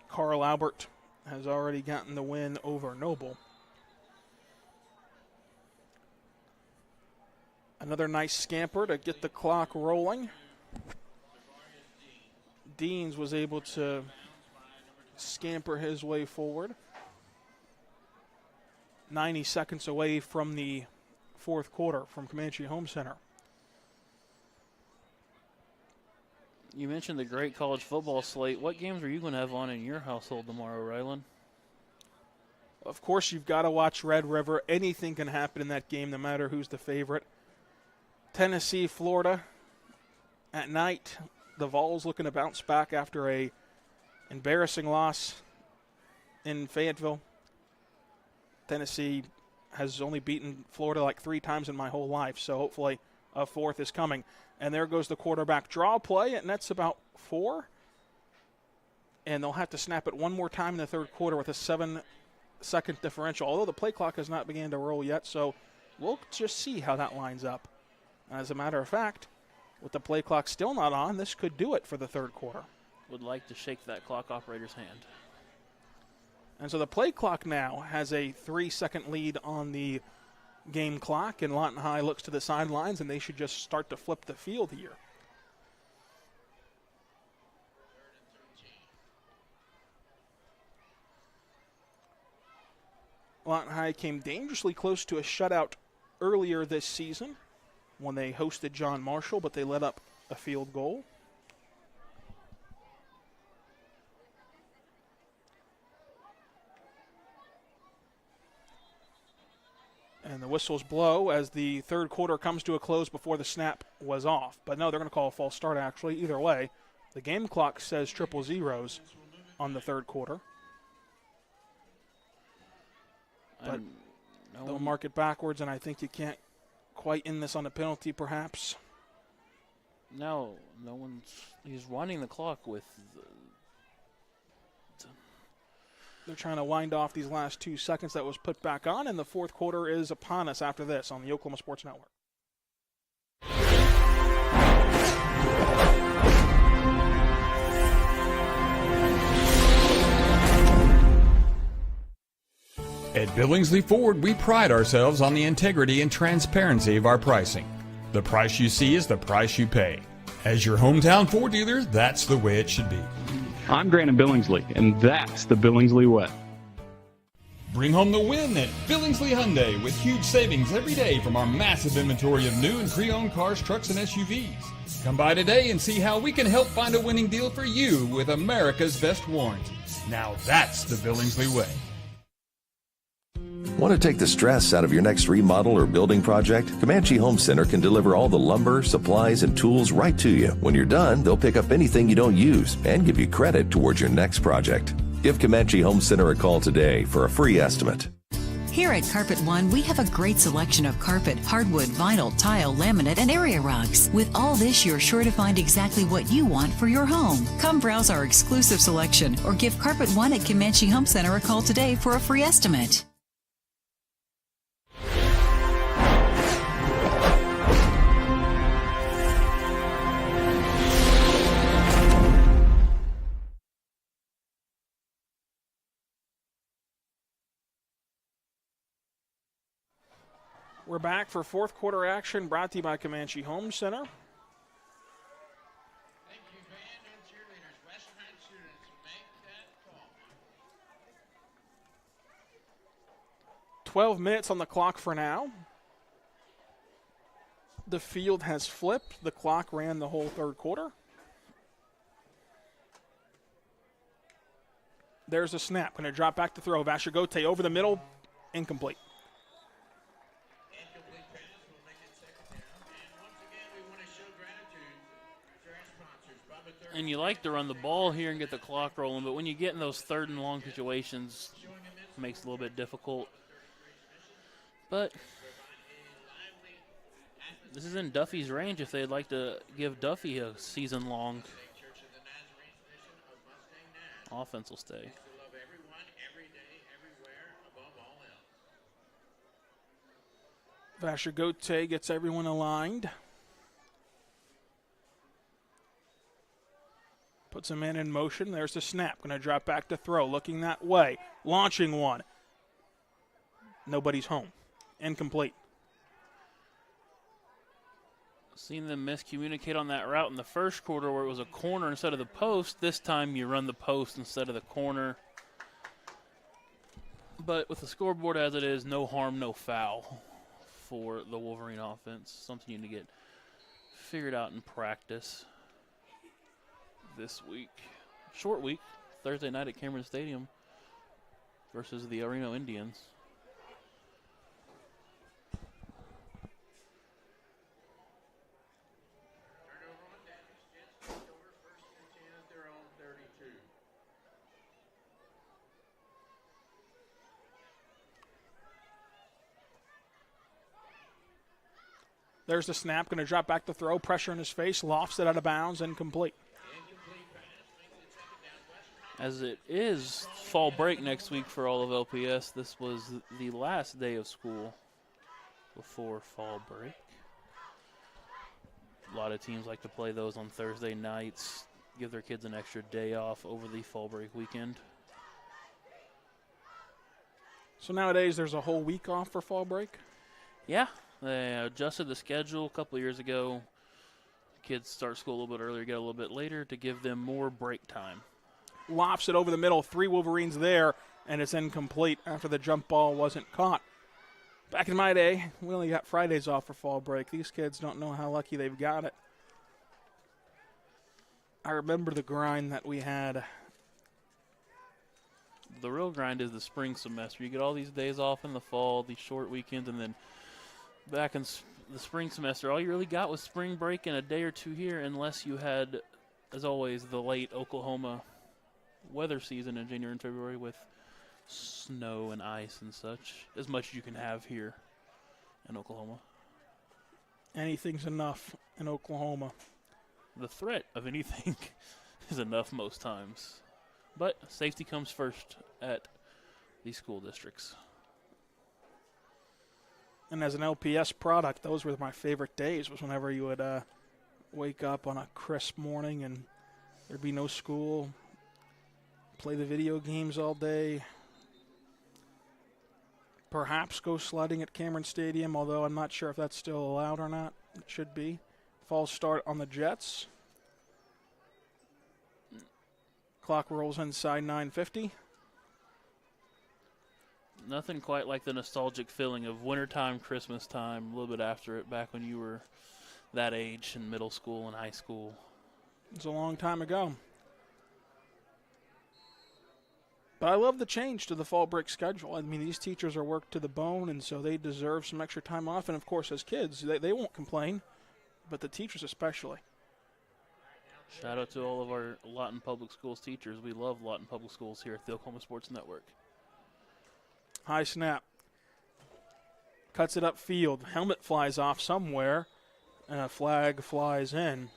Carl Albert has already gotten the win over Noble. Another nice scamper to get the clock rolling. Deans was able to scamper his way forward. 90 seconds away from the fourth quarter from Comanche Home Center. You mentioned the great college football slate. What games are you going to have on in your household tomorrow, Rylan? Of course, you've got to watch Red River. Anything can happen in that game, no matter who's the favorite. Tennessee, Florida. At night, the Vols looking to bounce back after a embarrassing loss in Fayetteville. Tennessee has only beaten Florida like 3 times in my whole life, so hopefully a fourth is coming. And there goes the quarterback draw play, and that's about 4. And they'll have to snap it one more time in the third quarter with a 7 6-second differential, although the play clock has not begun to roll yet, so we'll just see how that lines up. As a matter of fact, with the play clock still not on, this could do it for the third quarter. Would like to shake that clock operator's hand. And so the play clock now has a 3-second lead on the game clock, and Lawton High looks to the sidelines, and they should just start to flip the field here. Lawton High came dangerously close to a shutout earlier this season when they hosted John Marshall, but they let up a field goal. And the whistles blow as the third quarter comes to a close before the snap was off. But no, they're going to call a false start, actually. Either way, the game clock says 000 on the third quarter. But they'll mark it backwards, and I think you can't quite end this on a penalty, perhaps. No, he's winding the clock with. They're trying to wind off these last 2 seconds that was put back on, and the fourth quarter is upon us after this on the Oklahoma Sports Network. At Billingsley Ford, we pride ourselves on the integrity and transparency of our pricing. The price you see is the price you pay. As your hometown Ford dealer, that's the way it should be. I'm Grant Billingsley, and that's the Billingsley way. Bring home the win at Billingsley Hyundai with huge savings every day from our massive inventory of new and pre-owned cars, trucks, and SUVs. Come by today and see how we can help find a winning deal for you with America's best warranty. Now that's the Billingsley way. Want to take the stress out of your next remodel or building project? Comanche Home Center can deliver all the lumber, supplies, and tools right to you. When you're done, they'll pick up anything you don't use and give you credit towards your next project. Give Comanche Home Center a call today for a free estimate. Here at Carpet One, we have a great selection of carpet, hardwood, vinyl, tile, laminate, and area rugs. With all this, you're sure to find exactly what you want for your home. Come browse our exclusive selection or give Carpet One at Comanche Home Center a call today for a free estimate. We're back for fourth quarter action brought to you by Comanche Home Center. Thank you, band and cheerleaders. Western High students, make that call. 12 minutes on the clock for now. The field has flipped. The clock ran the whole third quarter. There's a snap. Going to drop back to throw. Vashagote over the middle. Incomplete. And you like to run the ball here and get the clock rolling, but when you get in those third and long situations, it makes it a little bit difficult. But this is in Duffy's range if they'd like to give Duffy a season-long. Offense will stay. Vashagote gets everyone aligned. Puts a man in motion. There's the snap. Going to drop back to throw. Looking that way. Launching one. Nobody's home. Incomplete. Seen them miscommunicate on that route in the first quarter where it was a corner instead of the post. This time you run the post instead of the corner. But with the scoreboard as it is, no harm, no foul for the Wolverine offense. Something you need to get figured out in practice this week. Short week, Thursday night at Cameron Stadium versus the Reno Indians. Turnover on damage. Jets take over first and 10 at their own 32. There's the snap. Going to drop back to throw. Pressure in his face. Lofts it out of bounds. Incomplete. As it is fall break next week for all of LPS, this was the last day of school before fall break. A lot of teams like to play those on Thursday nights, give their kids an extra day off over the fall break weekend. So nowadays there's a whole week off for fall break? Yeah, they adjusted the schedule a couple of years ago. Kids start school a little bit earlier, get a little bit later to give them more break time. Lofts it over the middle, 3 Wolverines there, and it's incomplete after the jump ball wasn't caught. Back in my day, we only got Fridays off for fall break. These kids don't know how lucky they've got it. I remember the grind that we had. The real grind is the spring semester. You get all these days off in the fall, these short weekends, and then back in the spring semester, all you really got was spring break and a day or two here, unless you had, as always, the late Oklahoma weather season in January and February with snow and ice and such, as much as you can have here in Oklahoma. Anything's enough in Oklahoma. The threat of anything is enough most times. But safety comes first at these school districts. And as an LPS product, those were my favorite days, was whenever you would wake up on a crisp morning and there'd be no school, play the video games all day, perhaps go sledding at Cameron Stadium, although I'm not sure if that's still allowed or not. It should be. False start on the Jets. Clock rolls inside 9:50. Nothing quite like the nostalgic feeling of wintertime, Christmas time, a little bit after it, back when you were that age in middle school and high school. It's a long time ago. But I love the change to the fall break schedule. I mean, these teachers are worked to the bone, and so they deserve some extra time off. And, of course, as kids, they won't complain, but the teachers especially. Shout out to all of our Lawton Public Schools teachers. We love Lawton Public Schools here at the Oklahoma Sports Network. High snap. Cuts it upfield. Helmet flies off somewhere, and a flag flies in.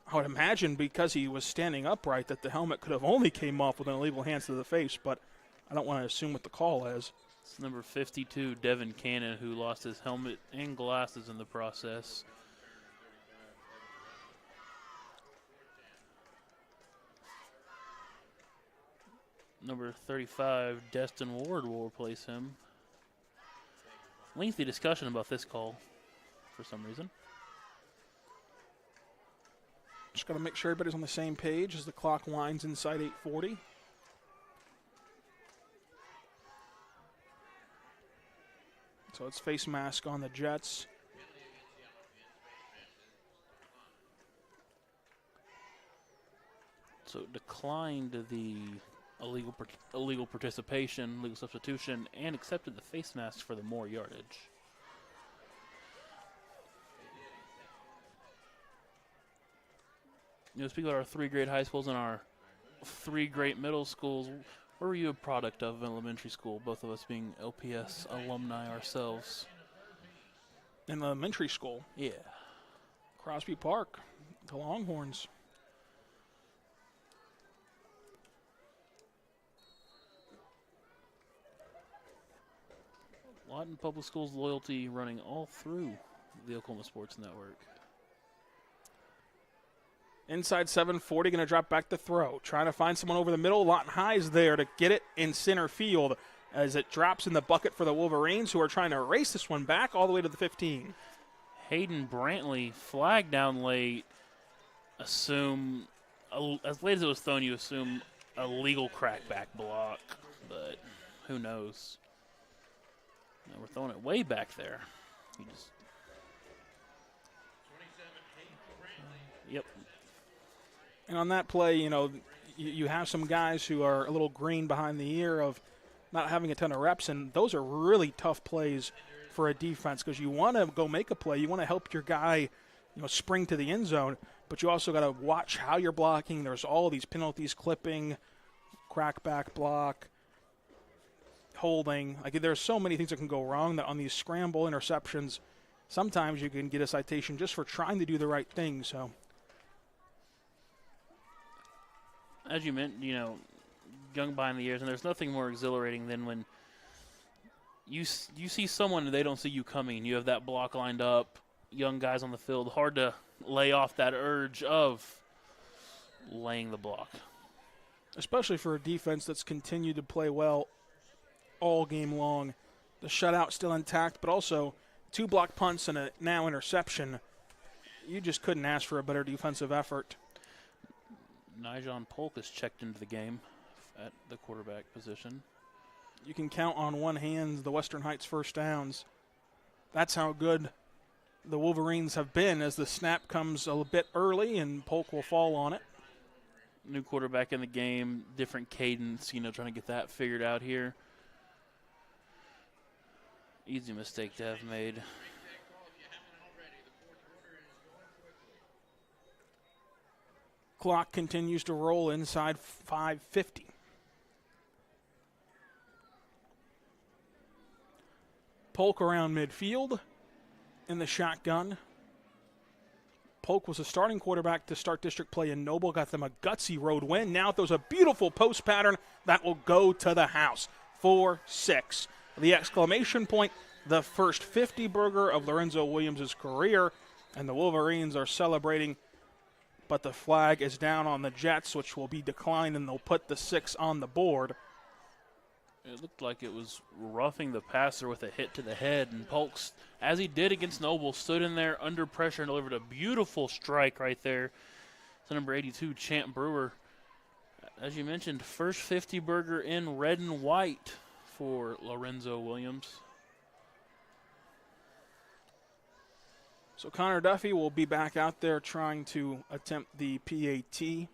I would imagine because he was standing upright that the helmet could have only came off with an illegal hands to the face, but I don't want to assume what the call is. It's number 52, Devin Cannon, who lost his helmet and glasses in the process. Number 35, Destin Ward, will replace him. Lengthy discussion about this call for some reason. Just got to make sure everybody's on the same page as the clock winds inside 8:40. So it's face mask on the Jets. So declined the illegal participation, legal substitution, and accepted the face mask for the more yardage. You know, speaking about our 3 great high schools and our 3 great middle schools, where were you a product of in elementary school, both of us being LPS alumni ourselves? In elementary school? Yeah. Crosby Park, the Longhorns. Lawton Public Schools loyalty running all through the Oklahoma Sports Network. Inside 7:40, going to drop back to throw. Trying to find someone over the middle. Lawton High is there to get it in center field as it drops in the bucket for the Wolverines, who are trying to erase this one back all the way to the 15. Hayden Brantley flagged down late. Assume, as late as it was thrown, you assume a legal crackback block, but who knows? No, we're throwing it way back there. Yep. And on that play, you know, you have some guys who are a little green behind the ear of not having a ton of reps, and those are really tough plays for a defense because you want to go make a play. You want to help your guy, you know, spring to the end zone, but you also got to watch how you're blocking. There's all these penalties, clipping, crackback block, holding. Like, there's so many things that can go wrong that on these scramble interceptions, sometimes you can get a citation just for trying to do the right thing. So As you meant, young behind the years, and there's nothing more exhilarating than when you see someone and they don't see you coming. You have that block lined up, young guys on the field. Hard to lay off that urge of laying the block. Especially for a defense that's continued to play well all game long. The shutout still intact, but also 2 block punts and a now interception. You just couldn't ask for a better defensive effort. Nijon Polk is checked into the game at the quarterback position. You can count on one hand the Western Heights first downs. That's how good the Wolverines have been as the snap comes a bit early and Polk will fall on it. New quarterback in the game, different cadence, trying to get that figured out here. Easy mistake to have made. Clock continues to roll inside 5:50. Polk around midfield in the shotgun. Polk was a starting quarterback to start district play in Noble, got them a gutsy road win. Now throws a beautiful post pattern that will go to the house. 4-6. The exclamation point, the first 50 burger of Lorenzo Williams' career, and the Wolverines are celebrating, but the flag is down on the Jets, which will be declined, and they'll put the 6 on the board. It looked like it was roughing the passer with a hit to the head, and Polk, as he did against Noble, stood in there under pressure and delivered a beautiful strike right there to number 82, Champ Brewer. As you mentioned, first 50 burger in red and white for Lorenzo Williams. So Connor Duffy will be back out there trying to attempt the PAT.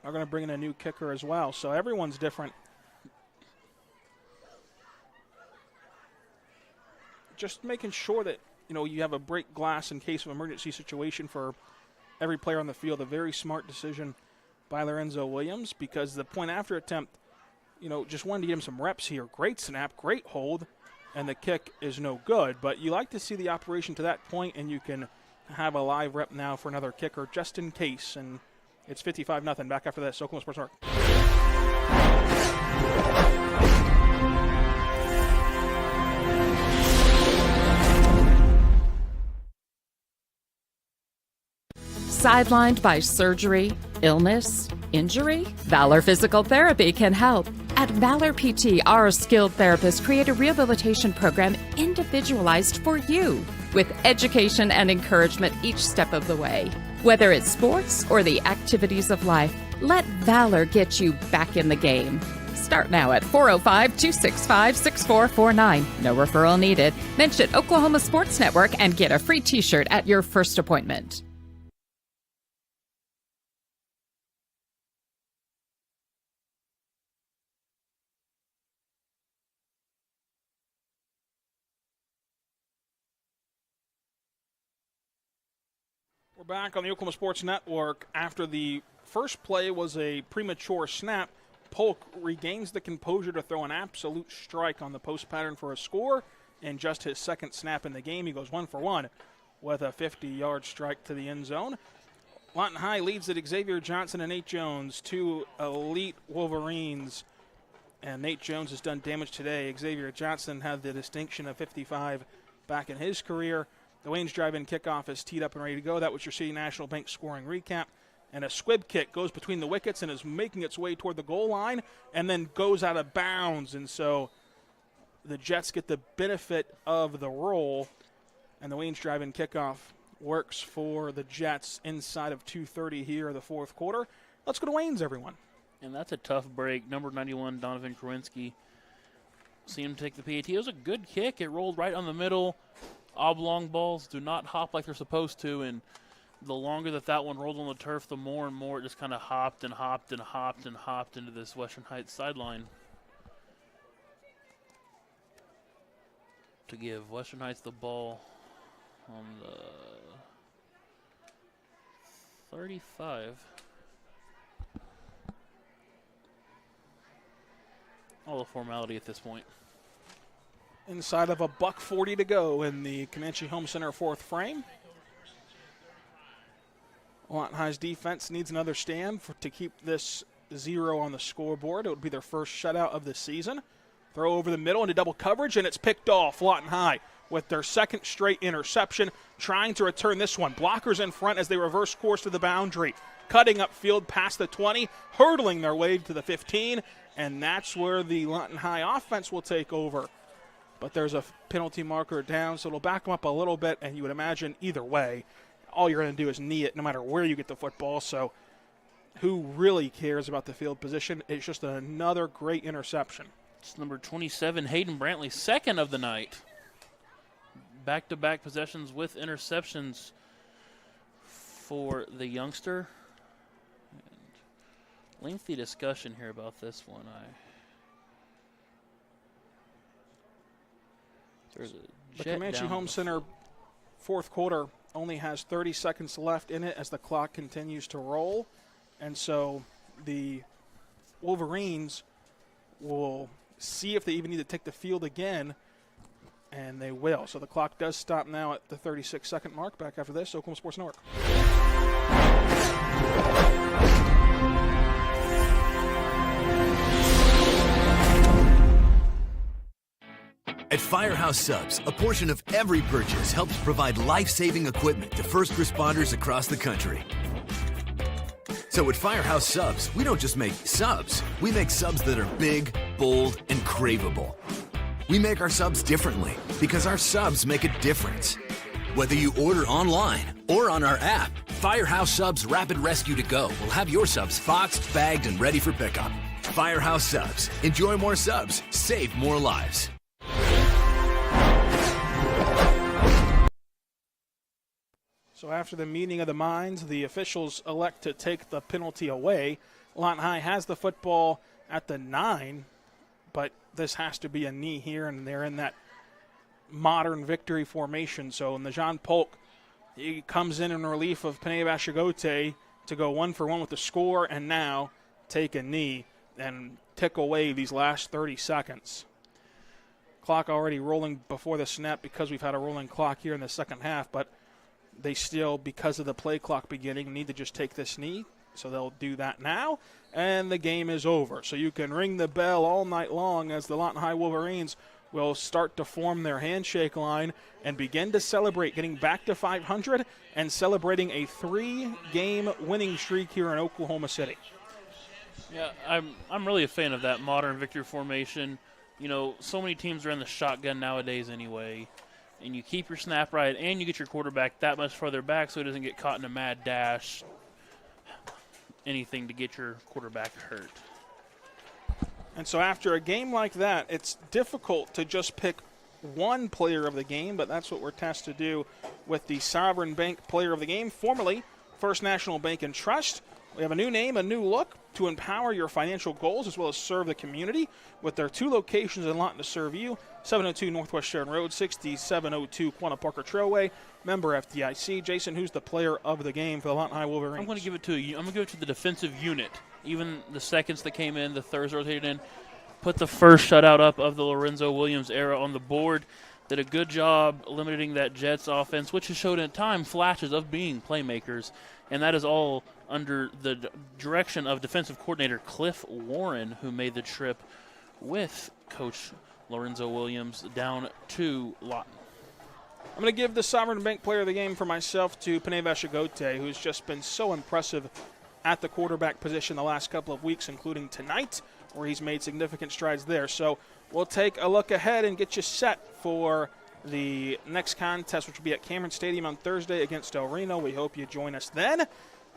They're going to bring in a new kicker as well, so everyone's different. Just making sure that, you have a break glass in case of emergency situation for every player on the field. A very smart decision by Lorenzo Williams, because the point after attempt, just wanted to give him some reps here. Great snap, great hold, and the kick is no good. But you like to see the operation to that point, and you can have a live rep now for another kicker just in case. And it's 55-0. Back after that, Oklahoma Sports Network. Sidelined by surgery, illness, injury? Valor Physical Therapy can help. At Valor PT, our skilled therapists create a rehabilitation program individualized for you, with education and encouragement each step of the way. Whether it's sports or the activities of life, let Valor get you back in the game. Start now at 405-265-6449. No referral needed. Mention Oklahoma Sports Network and get a free t-shirt at your first appointment. We're back on the Oklahoma Sports Network. After the first play was a premature snap, Polk regains the composure to throw an absolute strike on the post pattern for a score. And just his second snap in the game, he goes 1 for 1 with a 50-yard strike to the end zone. Lawton High leads at Xavier Johnson and Nate Jones, 2 elite Wolverines. And Nate Jones has done damage today. Xavier Johnson had the distinction of 55 back in his career. The Wayne's drive-in kickoff is teed up and ready to go. That was your City National Bank scoring recap. And a squib kick goes between the wickets and is making its way toward the goal line and then goes out of bounds. And so the Jets get the benefit of the roll. And the Wayne's drive-in kickoff works for the Jets inside of 2:30 here, the fourth quarter. Let's go to Wayne's, everyone. And that's a tough break. Number 91, Donovan Kowinski. See him take the PAT. It was a good kick. It rolled right on the middle. Oblong balls do not hop like they're supposed to, and the longer that one rolled on the turf, the more and more it just kind of hopped and hopped and hopped and hopped into this Western Heights sideline. To give Western Heights the ball on the 35. All the formality at this point. inside of $1:40 to go in the Comanche Home Center fourth frame. Lawton High's defense needs another stand to keep this 0 on the scoreboard. It would be their first shutout of the season. Throw over the middle into double coverage, and it's picked off. Lawton High with their second straight interception, trying to return this one. Blockers in front as they reverse course to the boundary. Cutting upfield past the 20, hurdling their way to the 15, and that's where the Lawton High offense will take over. But there's a penalty marker down, so it'll back them up a little bit, and you would imagine either way, all you're going to do is knee it no matter where you get the football. So who really cares about the field position? It's just another great interception. It's number 27, Hayden Brantley, second of the night. Back-to-back possessions with interceptions for the youngster. And lengthy discussion here about this one. There's a the Comanche Home Center fourth quarter only has 30 seconds left in it as the clock continues to roll. And so the Wolverines will see if they even need to take the field again, and they will. So the clock does stop now at the 36-second mark. Back after this, Oklahoma Sports Network. At Firehouse Subs, a portion of every purchase helps provide life-saving equipment to first responders across the country. So at Firehouse Subs, we don't just make subs. We make subs that are big, bold, and craveable. We make our subs differently because our subs make a difference. Whether you order online or on our app, Firehouse Subs Rapid Rescue to Go will have your subs boxed, bagged, and ready for pickup. Firehouse Subs. Enjoy more subs. Save more lives. So after the meeting of the minds, the officials elect to take the penalty away. Lawton High has the football at the 9, but this has to be a knee here, and they're in that modern victory formation. So Najan Polk, he comes in relief of Panay Bashagote to go 1-for-1 with the score, and now take a knee and tick away these last 30 seconds. Clock already rolling before the snap because we've had a rolling clock here in the second half, but they still, because of the play clock beginning, need to just take this knee. So they'll do that now, and the game is over. So you can ring the bell all night long as the Lawton High Wolverines will start to form their handshake line and begin to celebrate getting back to 500 and celebrating a 3-game winning streak here in Oklahoma City. Yeah, I'm really a fan of that modern victory formation. You know, so many teams are in the shotgun nowadays anyway. And you keep your snap right, and you get your quarterback that much further back so he doesn't get caught in a mad dash, anything to get your quarterback hurt. And so after a game like that, it's difficult to just pick one player of the game, but that's what we're tasked to do with the Sovereign Bank Player of the Game, formerly First National Bank and Trust. We have a new name, a new look to empower your financial goals as well as serve the community with their 2 locations in Lawton to serve you. 702 Northwest Sharon Road, 6702 Quanah Parker Trailway, member FDIC. Jason, who's the player of the game for the Lawton High Wolverines? I'm going to give it to you. I'm going to give it to the defensive unit. Even the seconds that came in, the thirds rotated in, put the first shutout up of the Lorenzo Williams era on the board. Did a good job limiting that Jets offense, which has showed in time flashes of being playmakers, and that is all under the direction of defensive coordinator Cliff Warren, who made the trip with Coach Lorenzo Williams down to Lawton. I'm going to give the Sovereign Bank Player of the Game for myself to Panay Bashagote, who's just been so impressive at the quarterback position the last couple of weeks, including tonight, where he's made significant strides there. So we'll take a look ahead and get you set for the next contest, which will be at Cameron Stadium on Thursday against El Reno. We hope you join us then.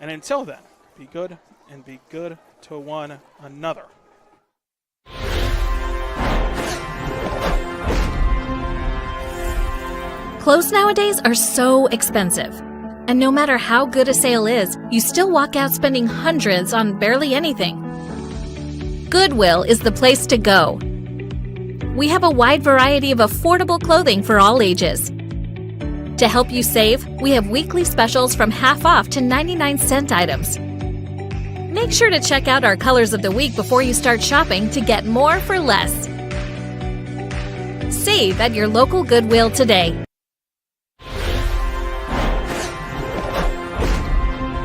And until then, be good and be good to one another. Clothes nowadays are so expensive. And no matter how good a sale is, you still walk out spending hundreds on barely anything. Goodwill is the place to go. We have a wide variety of affordable clothing for all ages. To help you save, we have weekly specials from half off to 99-cent items. Make sure to check out our colors of the week before you start shopping to get more for less. Save at your local Goodwill today.